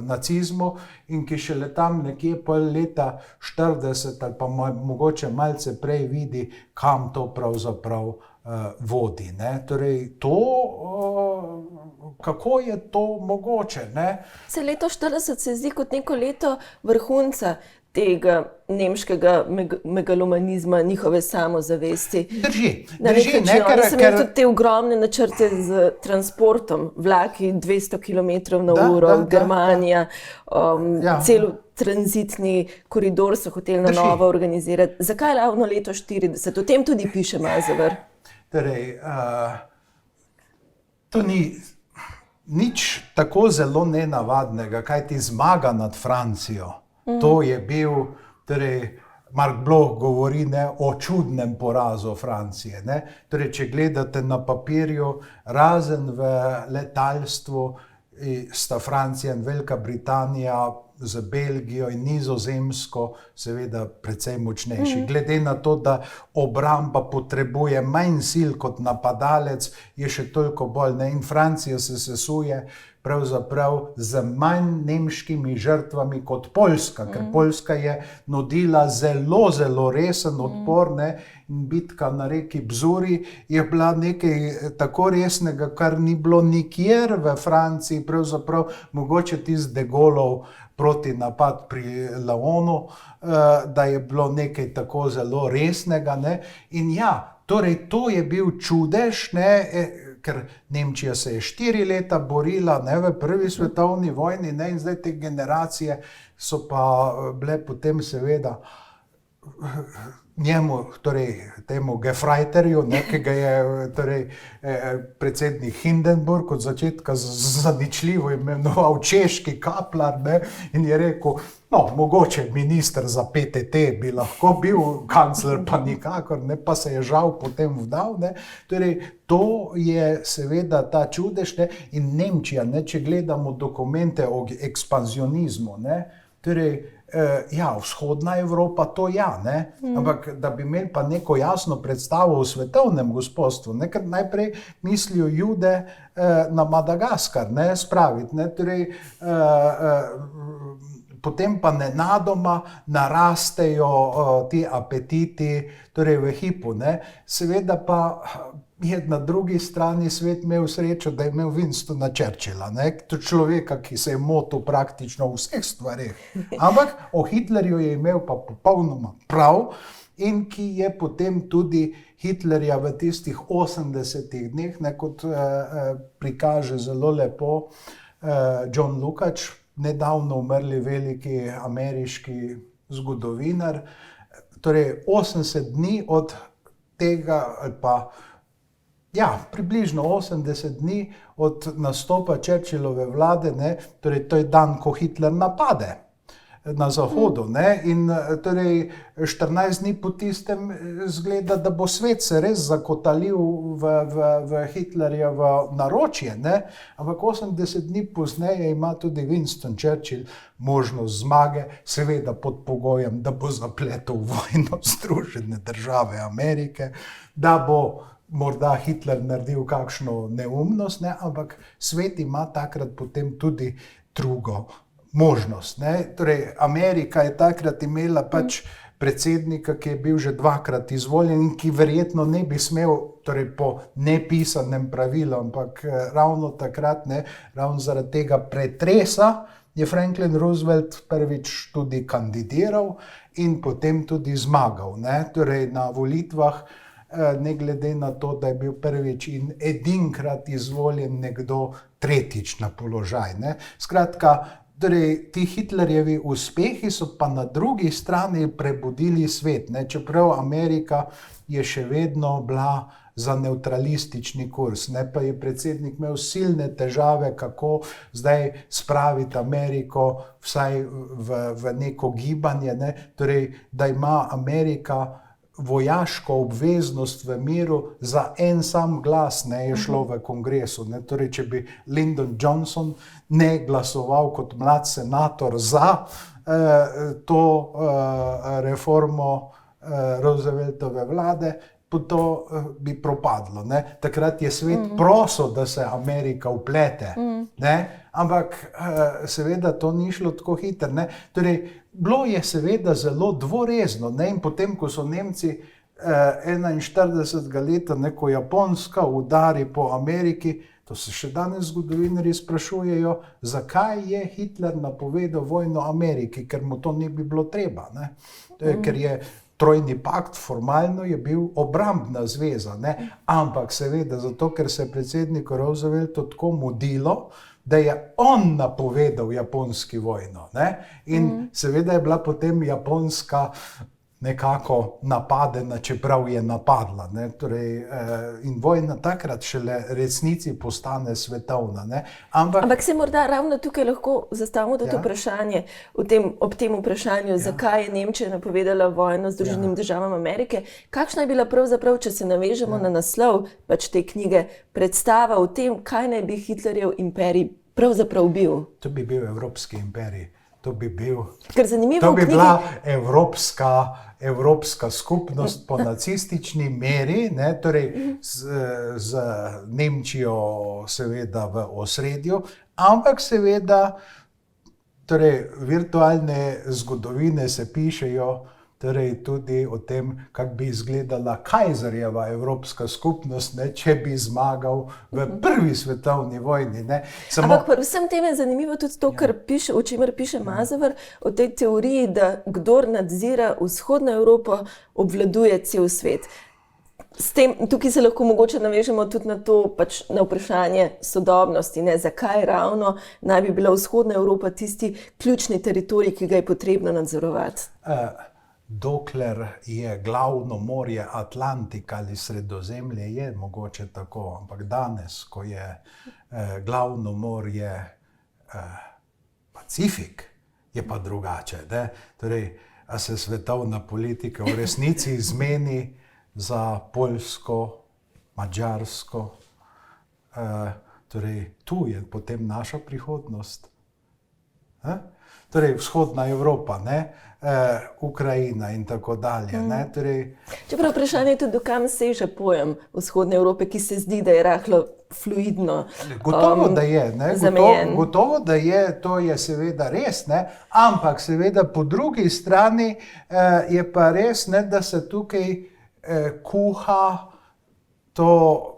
nacizmu in ki šele tam nekje pol leta 40 ali pa mogoče malce prej vidi, kam to pravzaprav vodi. Torej, kako je to mogoče?
Se leto 40 se zdi kot neko leto vrhunca tega nemškega megalomanizma, njihove samozavesti.
Drži.
Oni so imeli tudi te ogromne načrte z transportom, vlaki 200 km na uro, Germanija, celo tranzitni koridor so hoteli na novo organizirati. Zakaj ravno leto 40? O tem tudi piše Mazever.
Torej, to ni nič tako zelo nenavadnega, kajti zmaga nad Francijo. To je bil, torej, Mark Bloch govori o čudnem porazu Francije. Torej, če gledate na papirju, razen v letalstvu, sta Francija in Velika Britanija z Belgijo in Nizozemsko seveda precej močnejši. Glede na to, da obramba potrebuje manj sil kot napadalec, je še toliko bolj. In Francija se sesuje pravzaprav z manj nemškimi žrtvami kot Poljska, ker Poljska je nudila zelo, zelo resen odpor, in bitka na reki Bzuri je bila nekaj tako resnega, kar ni bilo nikjer v Franciji, pravzaprav mogoče tisti de Gaulleov protinapad pri Laonu, da je bilo nekaj tako zelo resnega. In ja, torej to je bil čudež, ker Nemčija se je 4 leta borila v prvi svetovni vojni, in zdaj te generacije so pa bile potem seveda njemu, torej temu Gefreiterju, ki ga je torej predsednik Hindenburg od začetka zaničljivo imenoval češki kaplar, in je rekel, mogoče minister za PTT bi lahko bil, kancler pa nikakor, pa se je žal potem vdal. Torej, to je seveda ta čudež, in Nemčija, če gledamo dokumente o ekspanzionizmu, torej, ja, vzhodna Evropa to ampak da bi imeli pa neko jasno predstavo o svetovnem gospodstvu, ker najprej mislijo Jude na Madagaskar spraviti, torej, potem pa nenadoma narastejo ti apetiti, torej v hipu. Seveda pa je na drugi strani svet imel srečo, da je imel Winstona Churchilla, človeka, ki se je motil praktično v vseh stvareh. Ampak o Hitlerju je imel pa popolnoma prav in ki je potem tudi Hitlerja v tistih 80 dneh, kot prikaže zelo lepo John Lukács, nedavno umrli veliki ameriški zgodovinar. Torej 80 dni od tega, ali pa približno 80 dni od nastopa Churchillove vlade, torej to je dan, ko Hitler napade na Zahodu. In torej 14 dni po tistem zgleda, da bo svet se res zakotalil v Hitlerjevo naročje. Ampak 80 dni pozneje ima tudi Winston Churchill možnost zmage, seveda pod pogojem, da bo zapletel vojno Združene države Amerike, da bo morda Hitler naredil kakšno neumnost, ampak svet ima takrat potem tudi drugo možnost. Torej, Amerika je takrat imela pač predsednika, ki je bil že 2-krat izvoljen in ki verjetno ne bi smel, torej po nepisanem pravilu, ampak ravno takrat, ravno zaradi tega pretresa, je Franklin Roosevelt prvič tudi kandidiral in potem tudi zmagal. Ne? Torej na volitvah, ne glede na to, da je bil prvič in edinkrat izvoljen nekdo tretjič na položaj. Ne? Skratka, torej, ti Hitlerjevi uspehi so pa na drugi strani prebudili svet, ne? Čeprav Amerika je še vedno bila za neutralistični kurs, ne? Pa je predsednik imel silne težave, kako zdaj spraviti Ameriko vsaj v neko gibanje, ne? Torej, da ima Amerika vojaško obveznost v miru za en sam glas, ne, je šlo v kongresu. Ne? Torej, če bi Lyndon Johnson ne glasoval kot mlad senator za to reformo Rooseveltove vlade, to bi propadlo. Ne? Takrat je svet prosil, da se Amerika vplete. Ne? Ampak seveda to ni šlo tako hitro. Ne? Torej, bilo je seveda zelo dvorezno. Ne? In potem, ko so Nemci 41. leta, ne, ko Japonska udari po Ameriki, to se še danes zgodovinarji sprašujejo, zakaj je Hitler napovedal vojno Ameriki, ker mu to ni bi bilo treba. Ne? Ker je Trojni pakt formalno je bil obrambna zveza, ne? Ampak seveda zato, ker se je predsedniku Rooseveltu tako mudilo, da je on napovedal japonski vojno. Ne? In seveda je bila potem Japonska nekako napadena, čeprav je napadla. Ne? Torej, in vojna takrat šele resnici postane svetovna. Ne? Ampak
se morda ravno tukaj lahko zastavimo to vprašanje, ob tem vprašanju, zakaj je Nemčija napovedala vojno Združenim državam Amerike. Kakšna je bila pravzaprav, če se navežemo na naslov pač te knjige, predstava o tem, kaj naj bi Hitlerjev imperij pravzaprav bil?
To bi bil evropski imperij. To bi
bila
evropska skupnost po nacistični meri, ne, torej z Nemčijo seveda v osredju, ampak seveda torej, virtualne zgodovine se pišejo torej tudi o tem, kako bi izgledala Kajzerjeva evropska skupnost, ne, če bi zmagal v prvi svetovni vojni. Ne.
Ampak pri vsem tem je zanimivo tudi to, kar piše, o čemer piše Mazever, o tej teoriji, da kdor nadzira vzhodno Evropo, obvladuje cel svet. Tukaj se lahko mogoče navežemo tudi na to, pač na vprašanje sodobnosti, ne, zakaj ravno naj bi bila vzhodna Evropa tisti ključni teritorij, ki ga je potrebno nadzorovati.
Dokler je glavno morje Atlantik ali Sredozemlje, je mogoče tako, ampak danes, ko je glavno morje Pacifik, je pa drugače. Ne? Torej, a se svetovna politika v resnici zmeni za Poljsko, Madžarsko, torej tu je potem naša prihodnost. Torej, vzhodna Evropa, ne? Ukrajina in tako dalje. Ne? Torej,
čeprav vprašanje je tudi, dokam seže pojem vzhodne Evrope, ki se zdi, da je rahlo fluidno
gotovo, da je, ne?
zamejen.
Gotovo, da je, to je seveda res, ne? Ampak seveda po drugi strani je pa res, ne, da se tukaj kuha to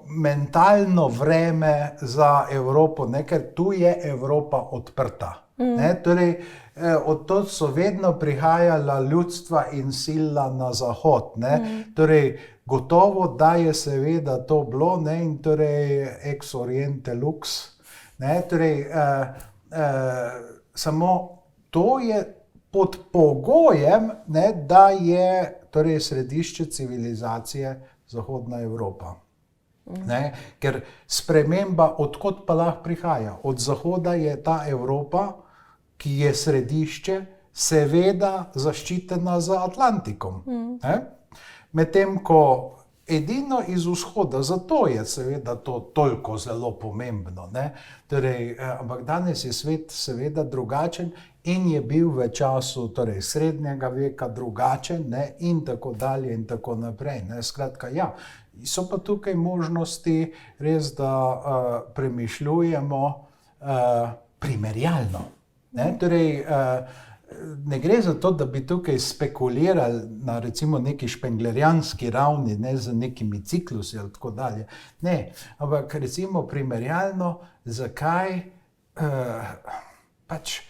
mentalno vreme za Evropo, ne? Ker tu je Evropa odprta. Ne? Torej, od tod so vedno prihajala ljudstva in sila na zahod. Ne? Torej, gotovo, da je seveda to bilo, ne? In torej ex oriente lux. Ne? Torej, samo to je pod pogojem, ne, da je torej središče civilizacije zahodna Evropa. Ne? Ker sprememba odkot pa lahko prihaja? Od zahoda je ta Evropa, ki je središče, seveda zaščitena za Atlantikom. Medtem ko edino iz vzhoda, zato je seveda to toliko zelo pomembno. Ne? Torej, ampak danes je svet seveda drugačen in je bil v času torej, srednjega veka drugačen, ne? In tako dalje in tako naprej. Ne? Skratka, ja, so pa tukaj možnosti res, da premišljujemo primerjalno. Ne? Torej, ne gre za to, da bi tukaj spekulirali na recimo neki špenglerijanski ravni, ne, z nekimi ciklusi ali tako dalje. Ne, ampak recimo primerjalno, zakaj pač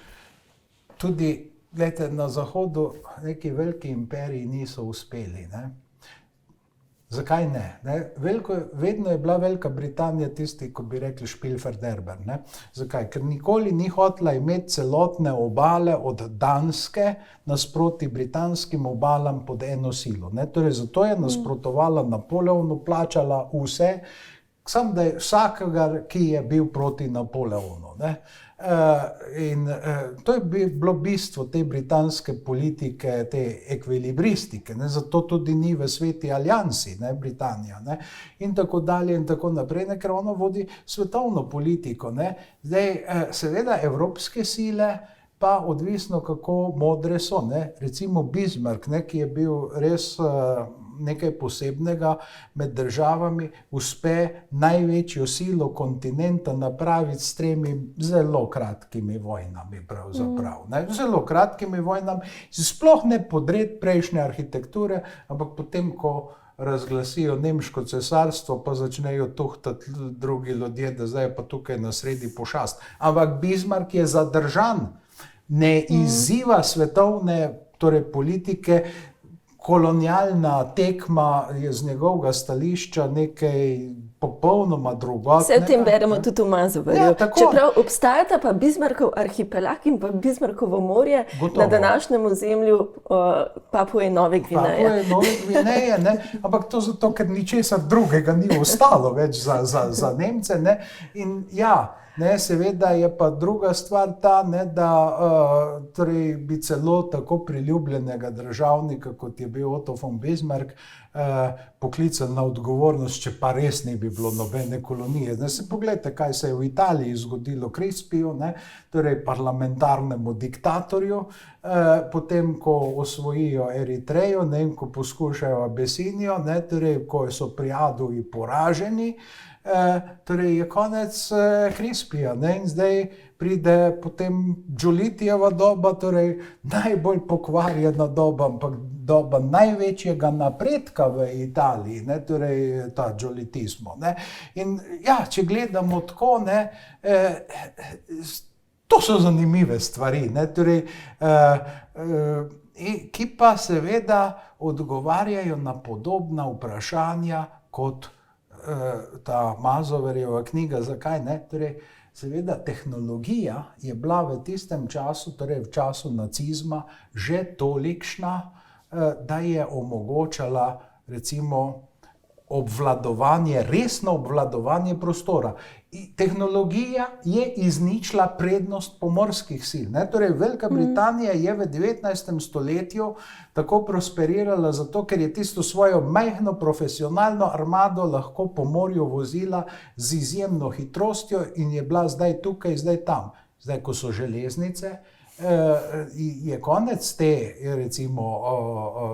tudi, gledajte, na Zahodu neki veliki imperiji niso uspeli. Ne? Zakaj ne? Vedno je bila Velika Britanija tisti, ko bi rekli Špilferderber. Ne? Zakaj? Ker nikoli ni hotela imeti celotne obale od Danske nasproti britanskim obalam pod eno silo. Ne? Torej, zato je nasprotovala Napoleonu, plačala vse, samo da je vsakega, ki je bil proti Napoleonu. Ne? To je bilo bistvo te britanske politike, te ekvilibristike, ne? Zato tudi ni v Sveti aliansi, ne? Britanija, ne? In tako dalje in tako naprej, ne? Ker ona vodi svetovno politiko. Ne? Zdaj, seveda, evropske sile pa odvisno, kako modre so. Ne? Recimo Bismarck, ne? Ki je bil res nekaj posebnega med državami, uspe največjo silo kontinenta napraviti s 3 zelo kratkimi vojnami pravzaprav. Ne? Zelo kratkimi vojnami, sploh ne podred prejšnje arhitekture, ampak potem, ko razglasijo nemško cesarstvo, pa začnejo tuhtati drugi ljudje, da zdaj je pa tukaj na sredi pošast. Ampak Bismarck je zadržan, ne izziva svetovne, torej politike. Kolonialna tekma je z njegovega stališča nekaj popolnoma drugotnega.
Vse o tem beremo tudi v Mazoverju.
Ja,
čeprav obstajata pa Bismarckov arhipelag in pa Bismarckovo morje na današnjem ozemlju Papue Nove Gvineje.
Papue Nove Gvineje, ne? Ampak to zato, ker ničesar drugega ni ostalo več za Nemce. Ne? In ja, ne, seveda je pa druga stvar ta, ne, da torej bi celo tako priljubljenega državnika, kot je bil Otto von Bismarck, poklical na odgovornost, če pa res ne bi bilo nobene kolonije. Ne, se pogledajte, kaj se je v Italiji zgodilo Crispiju, ne, torej parlamentarnemu diktatorju, potem, ko osvojijo Eritrejo, ne, ko poskušajo Abesinijo, ne, torej, ko so pri Aduji poraženi, torej je konec Crispija, ne, in zdaj pride potem Giolitijeva doba, torej najbolj pokvarjena doba, ampak doba največjega napredka v Italiji, ne, torej ta giolitizmo. Ne. In ja, če gledamo tako, ne, to so zanimive stvari, ne, torej, ki pa seveda odgovarjajo na podobna vprašanja kot ta Mazoverjeva knjiga. Zakaj ne? Torej, seveda, tehnologija je bila v tistem času, torej v času nacizma, že tolikšna, da je omogočala recimo obvladovanje, resno obvladovanje prostora. Tehnologija je izničila prednost pomorskih sil. Ne? Torej, Velika Britanija je v 19. stoletju tako prosperirala zato, ker je tisto svojo majhno profesionalno armado lahko po morju vozila z izjemno hitrostjo in je bila zdaj tukaj, zdaj tam. Zdaj, ko so železnice, je konec te, recimo,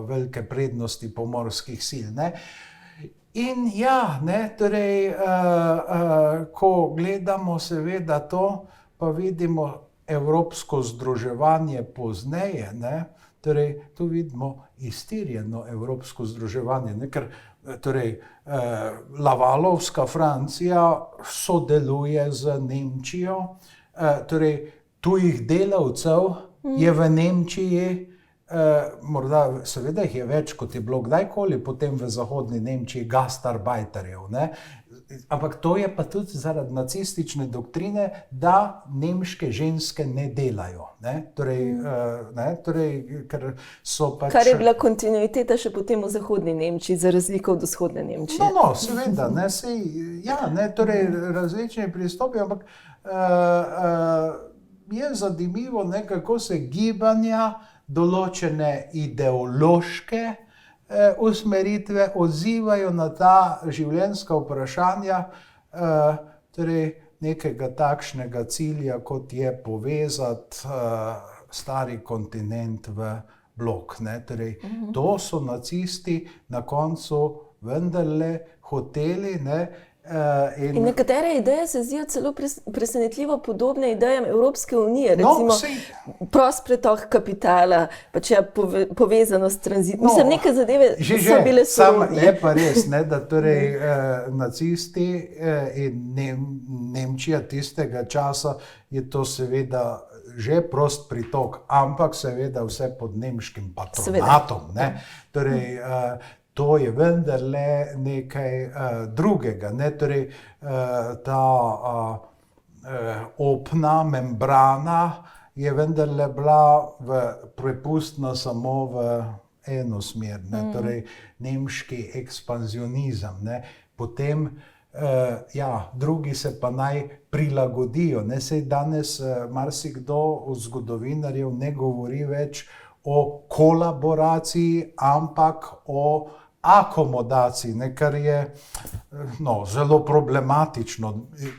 velike prednosti pomorskih sil. Ne? In ja, ne, torej, ko gledamo seveda to, pa vidimo evropsko združevanje pozneje, ne, torej, tu vidimo iztirjeno evropsko združevanje, ne, ker torej, Lavalovska Francija sodeluje z Nemčijo, torej, tujih delavcev je v Nemčiji, morda seveda jih je več, kot je bilo kdajkoli potem v zahodni Nemčiji gastarbeiterjev, ne? Ampak to je pa tudi zaradi nacistične doktrine, da nemške ženske ne delajo. Ne? Torej, ker so pač...
Kar je bila kontinuiteta še potem v zahodni Nemčiji, za razliko od vzhodne Nemčije.
No, seveda, ne, sej, ja, ne, torej različni pristopi, ampak je zanimivo, ne, kako se gibanja, določene ideološke usmeritve odzivajo na ta življenjska vprašanja, torej nekega takšnega cilja, kot je povezati stari kontinent v blok. Ne? Torej, to so nacisti na koncu vendarle hoteli, ne?
In nekatere ideje se zdijo celo presenetljivo podobne idejam Evropske unije, recimo prost pretok kapitala, pač povezanost s tranzitom. Mislim, neke zadeve so bile sorodne.
Je pa res, ne, da torej nacisti in Nemčija tistega časa je to seveda že prost pritok, ampak seveda vse pod nemškim patronatom, ne. Torej, to je vendarle nekaj drugega, ne, torej ta opna membrana je vendarle bila prepustna samo v eno smer, ne, torej nemški ekspanzionizem, ne, potem drugi se pa naj prilagodijo, ne, saj danes marsikdo od zgodovinarjev ne govori več o kolaboraciji, ampak o akomodaciji, ne, kar je zelo problematično,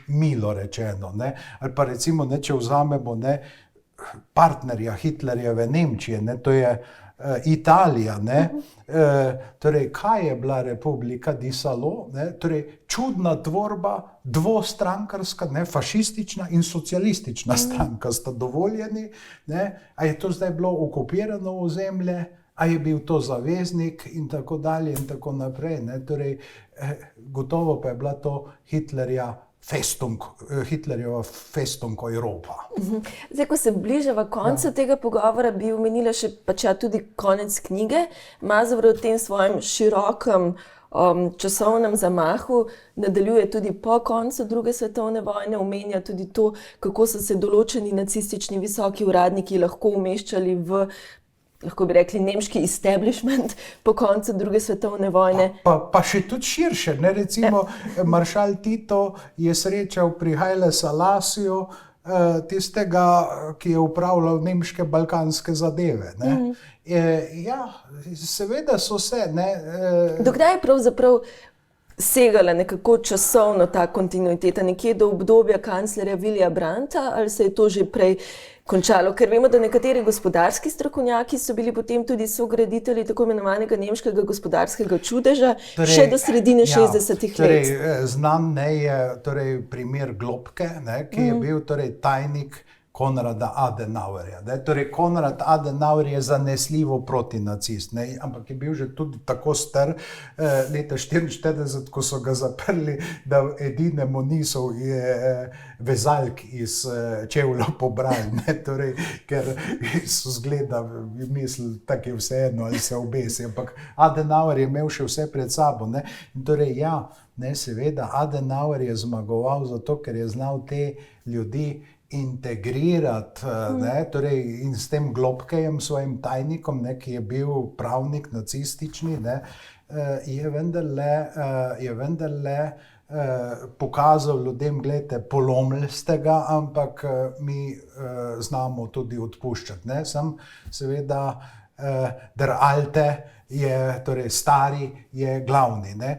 milo rečeno, ne. Ali pa recimo, ne, če vzamemo, ne, partnerja Hitlerjeve Nemčije, ne, to je Italija, ne, torej kaj je bila Republika di Salò, ne, torej čudna tvorba, dvostrankarska, ne, fašistična in socialistična stranka sta dovoljeni, ne, a je to zdaj bilo okupirano ozemlje, a je bil to zaveznik in tako dalje in tako naprej, ne, torej gotovo pa je bila to Hitlerjeva Festung Europa.
Zdaj, ko se bližava koncu tega pogovora, bi omenila še tudi konec knjige. Mazovre v tem svojem širokem časovnem zamahu nadaljuje tudi po koncu druge svetovne vojne, omenja tudi to, kako so se določeni nacistični visoki uradniki lahko umeščali v, lahko bi rekli, nemški establishment po koncu druge svetovne vojne.
Pa še tudi širše, ne, recimo maršal Tito je srečal pri Haile Selassiju tistega, ki je upravljal nemške balkanske zadeve, ne. Seveda so se, ne.
Dokdaj je pravzaprav segala nekako časovno ta kontinuiteta, nekje do obdobja kanclerja Willija Brandta, ali se je to že prej končalo? Ker vemo, da nekateri gospodarski strokovnjaki so bili potem tudi sograditelji tako imenovanega nemškega gospodarskega čudeža, še do sredine 60-ih let.
Znan je primer Globke, ne, ki je bil tajnik Konrada Adenauerja. Torej, Konrad Adenauer je zanesljivo protinacist, ne, ampak je bil že tudi tako star leta 1944, ko so ga zaprli, da edinemu niso vezalk iz čevljev pobrali, ne, torej, ker so zgleda mislili, tako je vseeno, ali se obesi, ampak Adenauer je imel še vse pred sabo, ne. Torej, ne, seveda, Adenauer je zmagoval zato, ker je znal te ljudi integrirati, ne, torej, in s tem Globkejem, svojim tajnikom, ne, ki je bil pravnik nacistični, ne, je vendarle pokazal ljudem, gledajte, polomili ste ga, ampak mi znamo tudi odpuščati, ne, sem seveda der Alte je, torej stari je glavni, ne.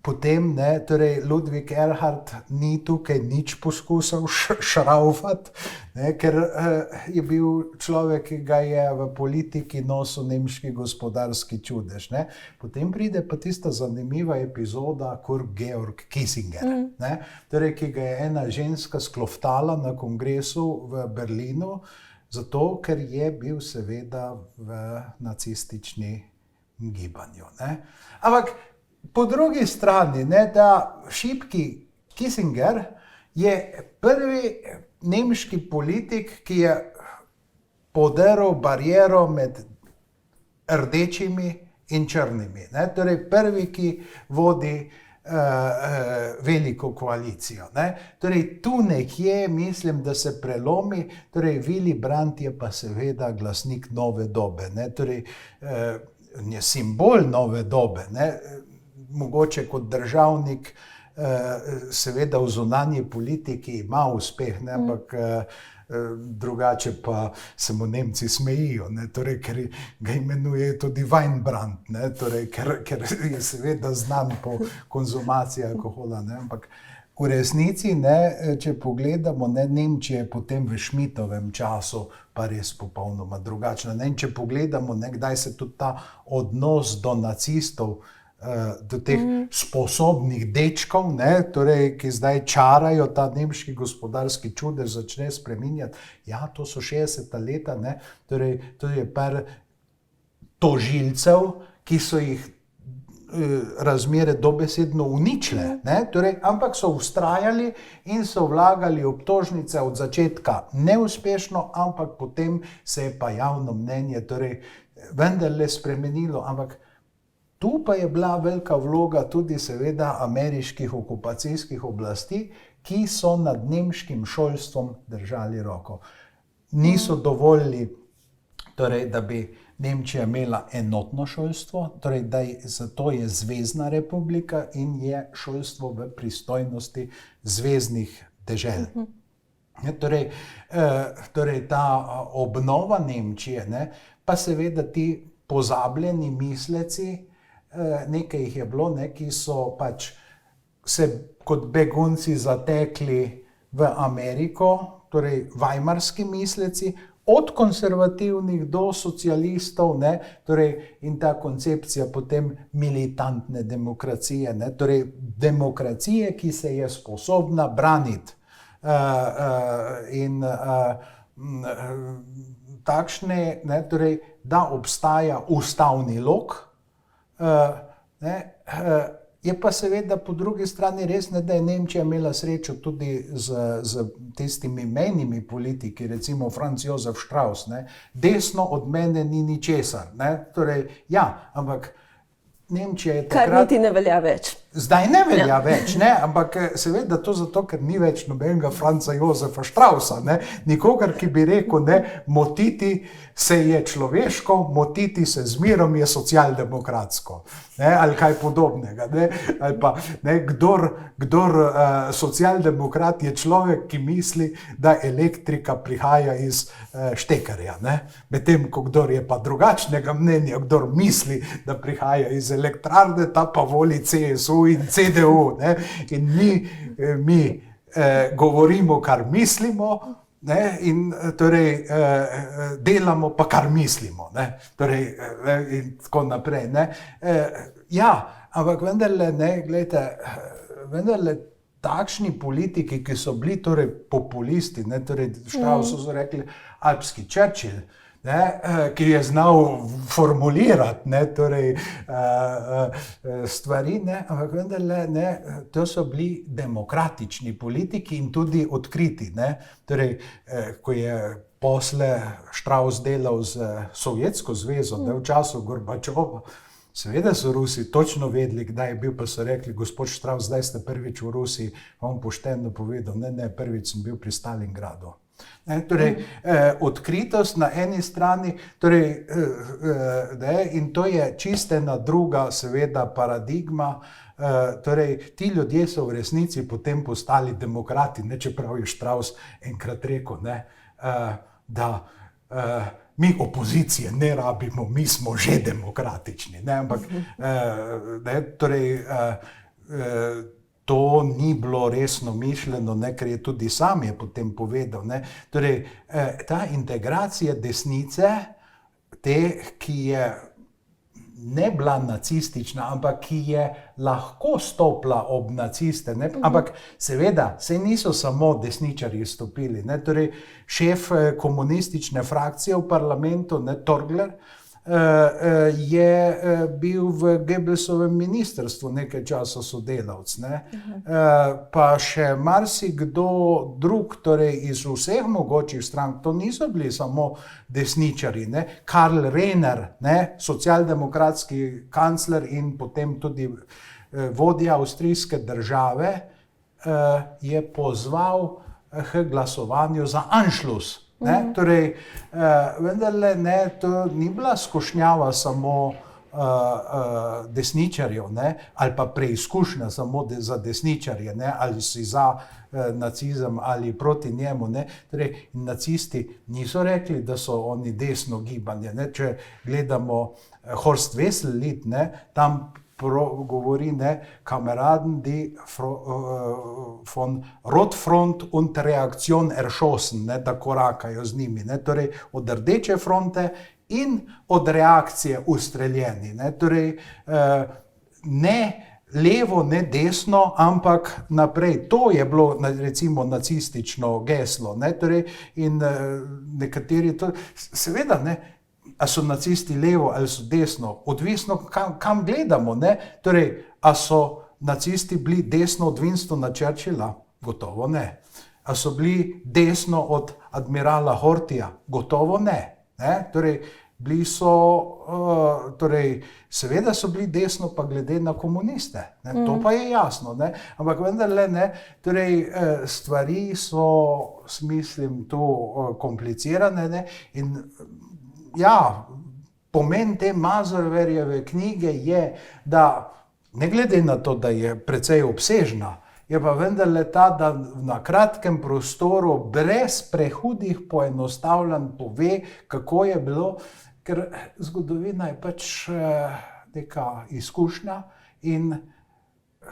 Potem, ne, torej Ludwig Erhard ni tukaj nič poskusil šraufati, ne, ker je bil človek, ki ga je v politiki nosil nemški gospodarski čudež, ne. Potem pride pa tista zanimiva epizoda Kurt Georg Kissinger, ne, torej, ki ga je ena ženska skloftala na kongresu v Berlinu, zato, ker je bil seveda v nacistični gibanju, ne. Ampak po drugi strani, ne, ta šibki Kissinger je prvi nemški politik, ki je podaril bariero med rdečimi in črnimi, ne, torej prvi, ki vodi veliko koalicijo, ne. Torej, tu nekje mislim, da se prelomi, torej Willy Brandt je pa seveda glasnik nove dobe, ne, torej je simbol nove dobe, ne. Mogoče kot državnik, seveda v zunanji politiki ima uspeh, ne, ampak drugače pa se mu Nemci smejijo, ne, torej, ker ga imenuje tudi Weinbrand, ne, torej, ker je seveda znan po konzumaciji alkohola, ne, ampak v resnici, ne, če pogledamo, ne, Nemčija je potem v Schmidtovem času pa res popolnoma drugačna, ne, in če pogledamo, ne, kdaj se tudi ta odnos do nacistov, do teh sposobnih dečkov, ne, torej, ki zdaj čarajo ta nemški gospodarski čudež, začne spreminjati. Ja, to so 60. leta, ne, torej, to je par tožilcev, ki so jih razmere dobesedno uničile, ne? Torej, ampak so vztrajali in so vlagali obtožnice od začetka neuspešno, ampak potem se je pa javno mnenje torej vendarle spremenilo, ampak tu pa je bila velika vloga tudi seveda ameriških okupacijskih oblasti, ki so nad nemškim šolstvom držali roko. Niso dovolili, torej, da bi Nemčija imela enotno šolstvo, torej, zato je zvezna republika in je šolstvo v pristojnosti zveznih dežel. Torej, ta obnova Nemčije, ne, pa seveda ti pozabljeni misleci, nekaj jih je bilo, ne, ki so pač se kot begunci zatekli v Ameriko, torej vajmarski misleci, od konservativnih do socialistov, ne, torej, in ta koncepcija potem militantne demokracije, ne, torej demokracije, ki se je sposobna braniti. Takšne, ne, torej, da obstaja ustavni lok, je pa seveda po drugi strani res, ne, da je Nemčija imela srečo tudi z tistimi mejnimi politiki, recimo Franz Josef Strauss, ne, desno od mene ni ničesar, ne, torej, ja, ampak Nemčija je takrat...
Kar niti ne velja več.
Zdaj ne velja več, ne, ampak seveda to zato, ker ni več nobenega Franza Josefa Straussa, ne, nikogar, ki bi rekel, ne, motiti se je človeško, motiti se z mirom je socialdemokratsko, ne, ali kaj podobnega, ne, ali pa, ne, kdor socialdemokrat je človek, ki misli, da elektrika prihaja iz štekarja, ne, medtem ko kdor je pa drugačnega mnenja, kdor misli, da prihaja iz elektrarne, ta pa voli CSU in CDU, ne? In mi govorimo, kar mislimo, ne? In torej delamo pa, kar mislimo, ne? Torej, in tako naprej, ne? Ja, ampak vendarle, ne, gledajte, vendarle takšni politiki, ki so bili torej populisti, ne, torej Straussu so rekli alpski Churchill, ne, ki je znal formulirati, ne, torej, stvari, ne, ampak vendarle, ne, to so bili demokratični politiki in tudi odkriti, ne, torej, ko je posle Strauss delal z Sovjetsko zvezo, ne, v času Gorbačova, seveda so Rusi točno vedeli, kdaj je bil, pa so rekli, gospod Strauss, zdaj ste prvič v Rusiji, vam pošteno povedal, ne, prvič sem bil pri Stalingradu. Ne, torej, odkritost na eni strani, torej, ne, in to je čistena druga, seveda, paradigma, torej, ti ljudje so v resnici potem postali demokrati, ne, čeprav je Strauss enkrat rekel, ne, da mi opozicije ne rabimo, mi smo že demokratični, ne, ampak, ne, torej, to ni bilo resno mišljeno, ne, ker je tudi sam je potem povedal, ne, torej, ta integracija desnice, te, ki je ne bila nacistična, ampak ki je lahko stopila ob naciste, ne, ampak seveda, saj niso samo desničarji stopili, ne, torej, šef komunistične frakcije v parlamentu, ne, Torgler, je bil v Goebbelsovem ministrstvu nekaj časa sodelavc, ne, pa še marsikdo drug, torej iz vseh mogočih strank, to niso bili samo desničarji, ne, Karl Renner, ne, socialdemokratski kancler in potem tudi vodja avstrijske države, je pozval k glasovanju za Anschluss. Ne, torej, vendarle, ne, to ni bila skušnjava samo desničarjev, ne, ali pa preizkušnja samo za desničarje, ne, ali si za nacizem ali proti njemu, ne, torej, nacisti niso rekli, da so oni desno gibanje, ne, če gledamo Horst Wessel-Lied, ne, tam govori, ne, Kameraden, die von Rotfront und Reaktion erschossen, ne, da korakajo z njimi, ne, torej od rdeče fronte in od reakcije ustreljeni, ne, torej ne levo, ne desno, ampak naprej. To je bilo, recimo, nacistično geslo, ne, torej, in nekateri to, seveda, ne, a so nacisti levo ali so desno, odvisno kam gledamo, ne? Torej, a so nacisti bili desno od Winstona Churchilla? Gotovo ne. A so bili desno od admirala Hortija? Gotovo ne. Torej, bili so, seveda so bili desno pa glede na komuniste, ne? To pa je jasno, ne? Ampak vendarle ne, torej, stvari so, mislim, tu komplicirane, ne? In ja, pomen te Mazarjeve knjige je, da ne glede na to, da je precej obsežna, je pa vendarle ta, da na kratkem prostoru brez prehudih poenostavljanj pove, kako je bilo, ker zgodovina je pač neka izkušnja in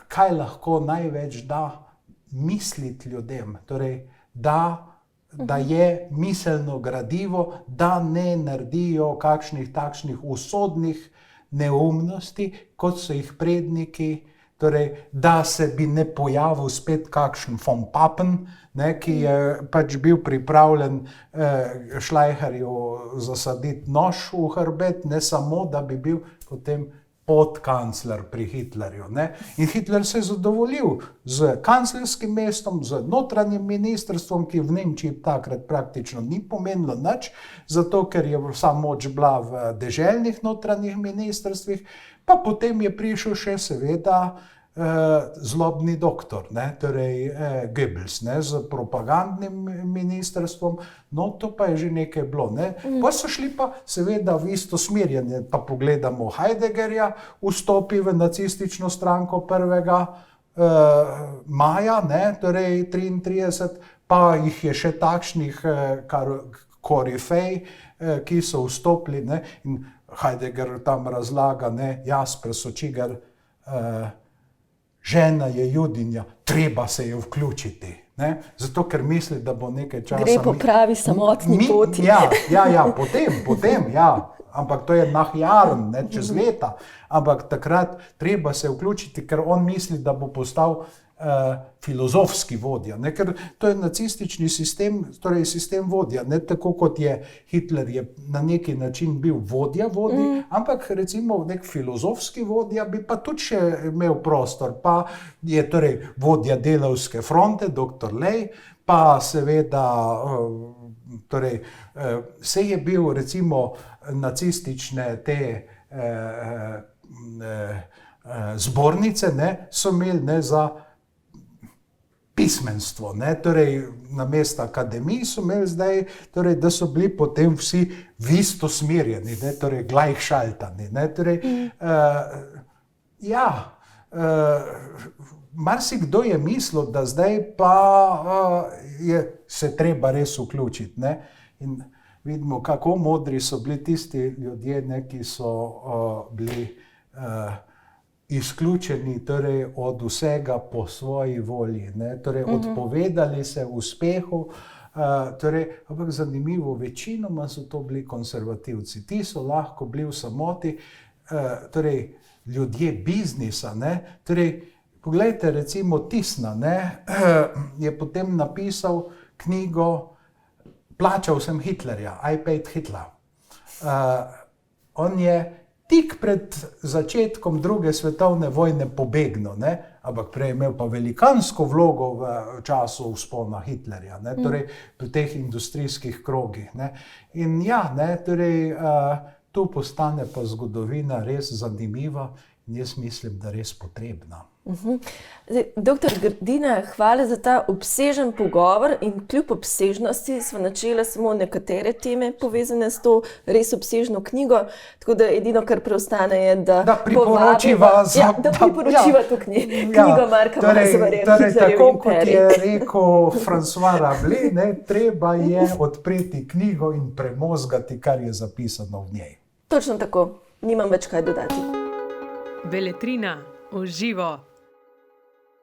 kaj lahko največ da misliti ljudem, torej da je miselno gradivo, da ne naredijo kakšnih takšnih usodnih neumnosti, kot so jih predniki, torej, da se bi ne pojavil spet kakšen von Papen, ne, ki je pač bil pripravljen Schleicherju zasaditi nož v hrbet, ne samo, da bi bil potem podkancler pri Hitlerju, ne. In Hitler se je zadovoljil z kanclerskim mestom, z notranjim ministrstvom, ki v Nemčiji takrat praktično ni pomenilo nič, zato ker je vsa moč bila v deželnih notranjih ministrstvih, pa potem je prišel še seveda zlobni doktor, ne, torej Goebbels, ne, z propagandnim ministrstvom, no to pa je že nekaj bilo, ne. Pa so šli pa seveda v isto smerjenje, pa pogledamo Heideggerja, vstopi v nacistično stranko 1. maja, ne, torej 33, pa jih je še takšnih korifej, ki so vstopili, ne, in Heidegger tam razlaga, ne, Jasper Sočigar, žena je Judinja, treba se je vključiti, ne? Zato, ker misli, da bo nekaj časa...
Gre po pravi samotni poti.
Ja, potem, ja. Ampak to je nahjaren, ne, čez leta. Ampak takrat treba se vključiti, ker on misli, da bo postal filozofski vodja, ne, ker to je nacistični sistem, torej sistem vodja, ne, tako kot je Hitler je na neki način bil vodja, ampak recimo nek filozofski vodja bi pa tudi še imel prostor, pa je torej vodja delavske fronte, dr. Lej, pa seveda, torej, se je bil recimo nacistične te zbornice, ne, so imeli, ne, za pismenstvo, ne, torej namesto akademij so imeli zdaj, torej, da so bili potem vsi v isto smerjeni, ne, torej gleichschaltani, ne, torej, marsikdo je mislil, da zdaj pa je se treba res vključiti, ne, in vidimo, kako modri so bili tisti ljudje, ne, ki so bili izključeni, torej, od vsega po svoji volji, ne, torej, odpovedali se uspehu, torej, ampak zanimivo, večinoma so to bili konservativci, ti so lahko bili v samoti, torej, ljudje biznisa, ne, torej, poglejte, recimo Tisna, ne, je potem napisal knjigo Plačal sem Hitlerja, I paid Hitler. On je tik pred začetkom druge svetovne vojne pobegnil, ne? Ampak prej imel pa velikansko vlogo v času vzpona Hitlerja, ne? Torej pri teh industrijskih krogih, ne? In ja, ne, torej, tu postane pa zgodovina res zanimiva in jaz mislim, da res potrebna.
Zdaj, doktor Grdina, hvala za ta obsežen pogovor in kljub obsežnosti smo načela samo nekatere teme povezane s to res obsežno knjigo, tako da edino, kar preostane je, da
priporočiva
to knjigo Marka Mazarja,
torej, tako kot je rekel François Rabelais, ne, treba je odpreti knjigo in premozgati, kar je zapisano v njej.
Točno tako, nimam več kaj dodati.
Beletrina v živo.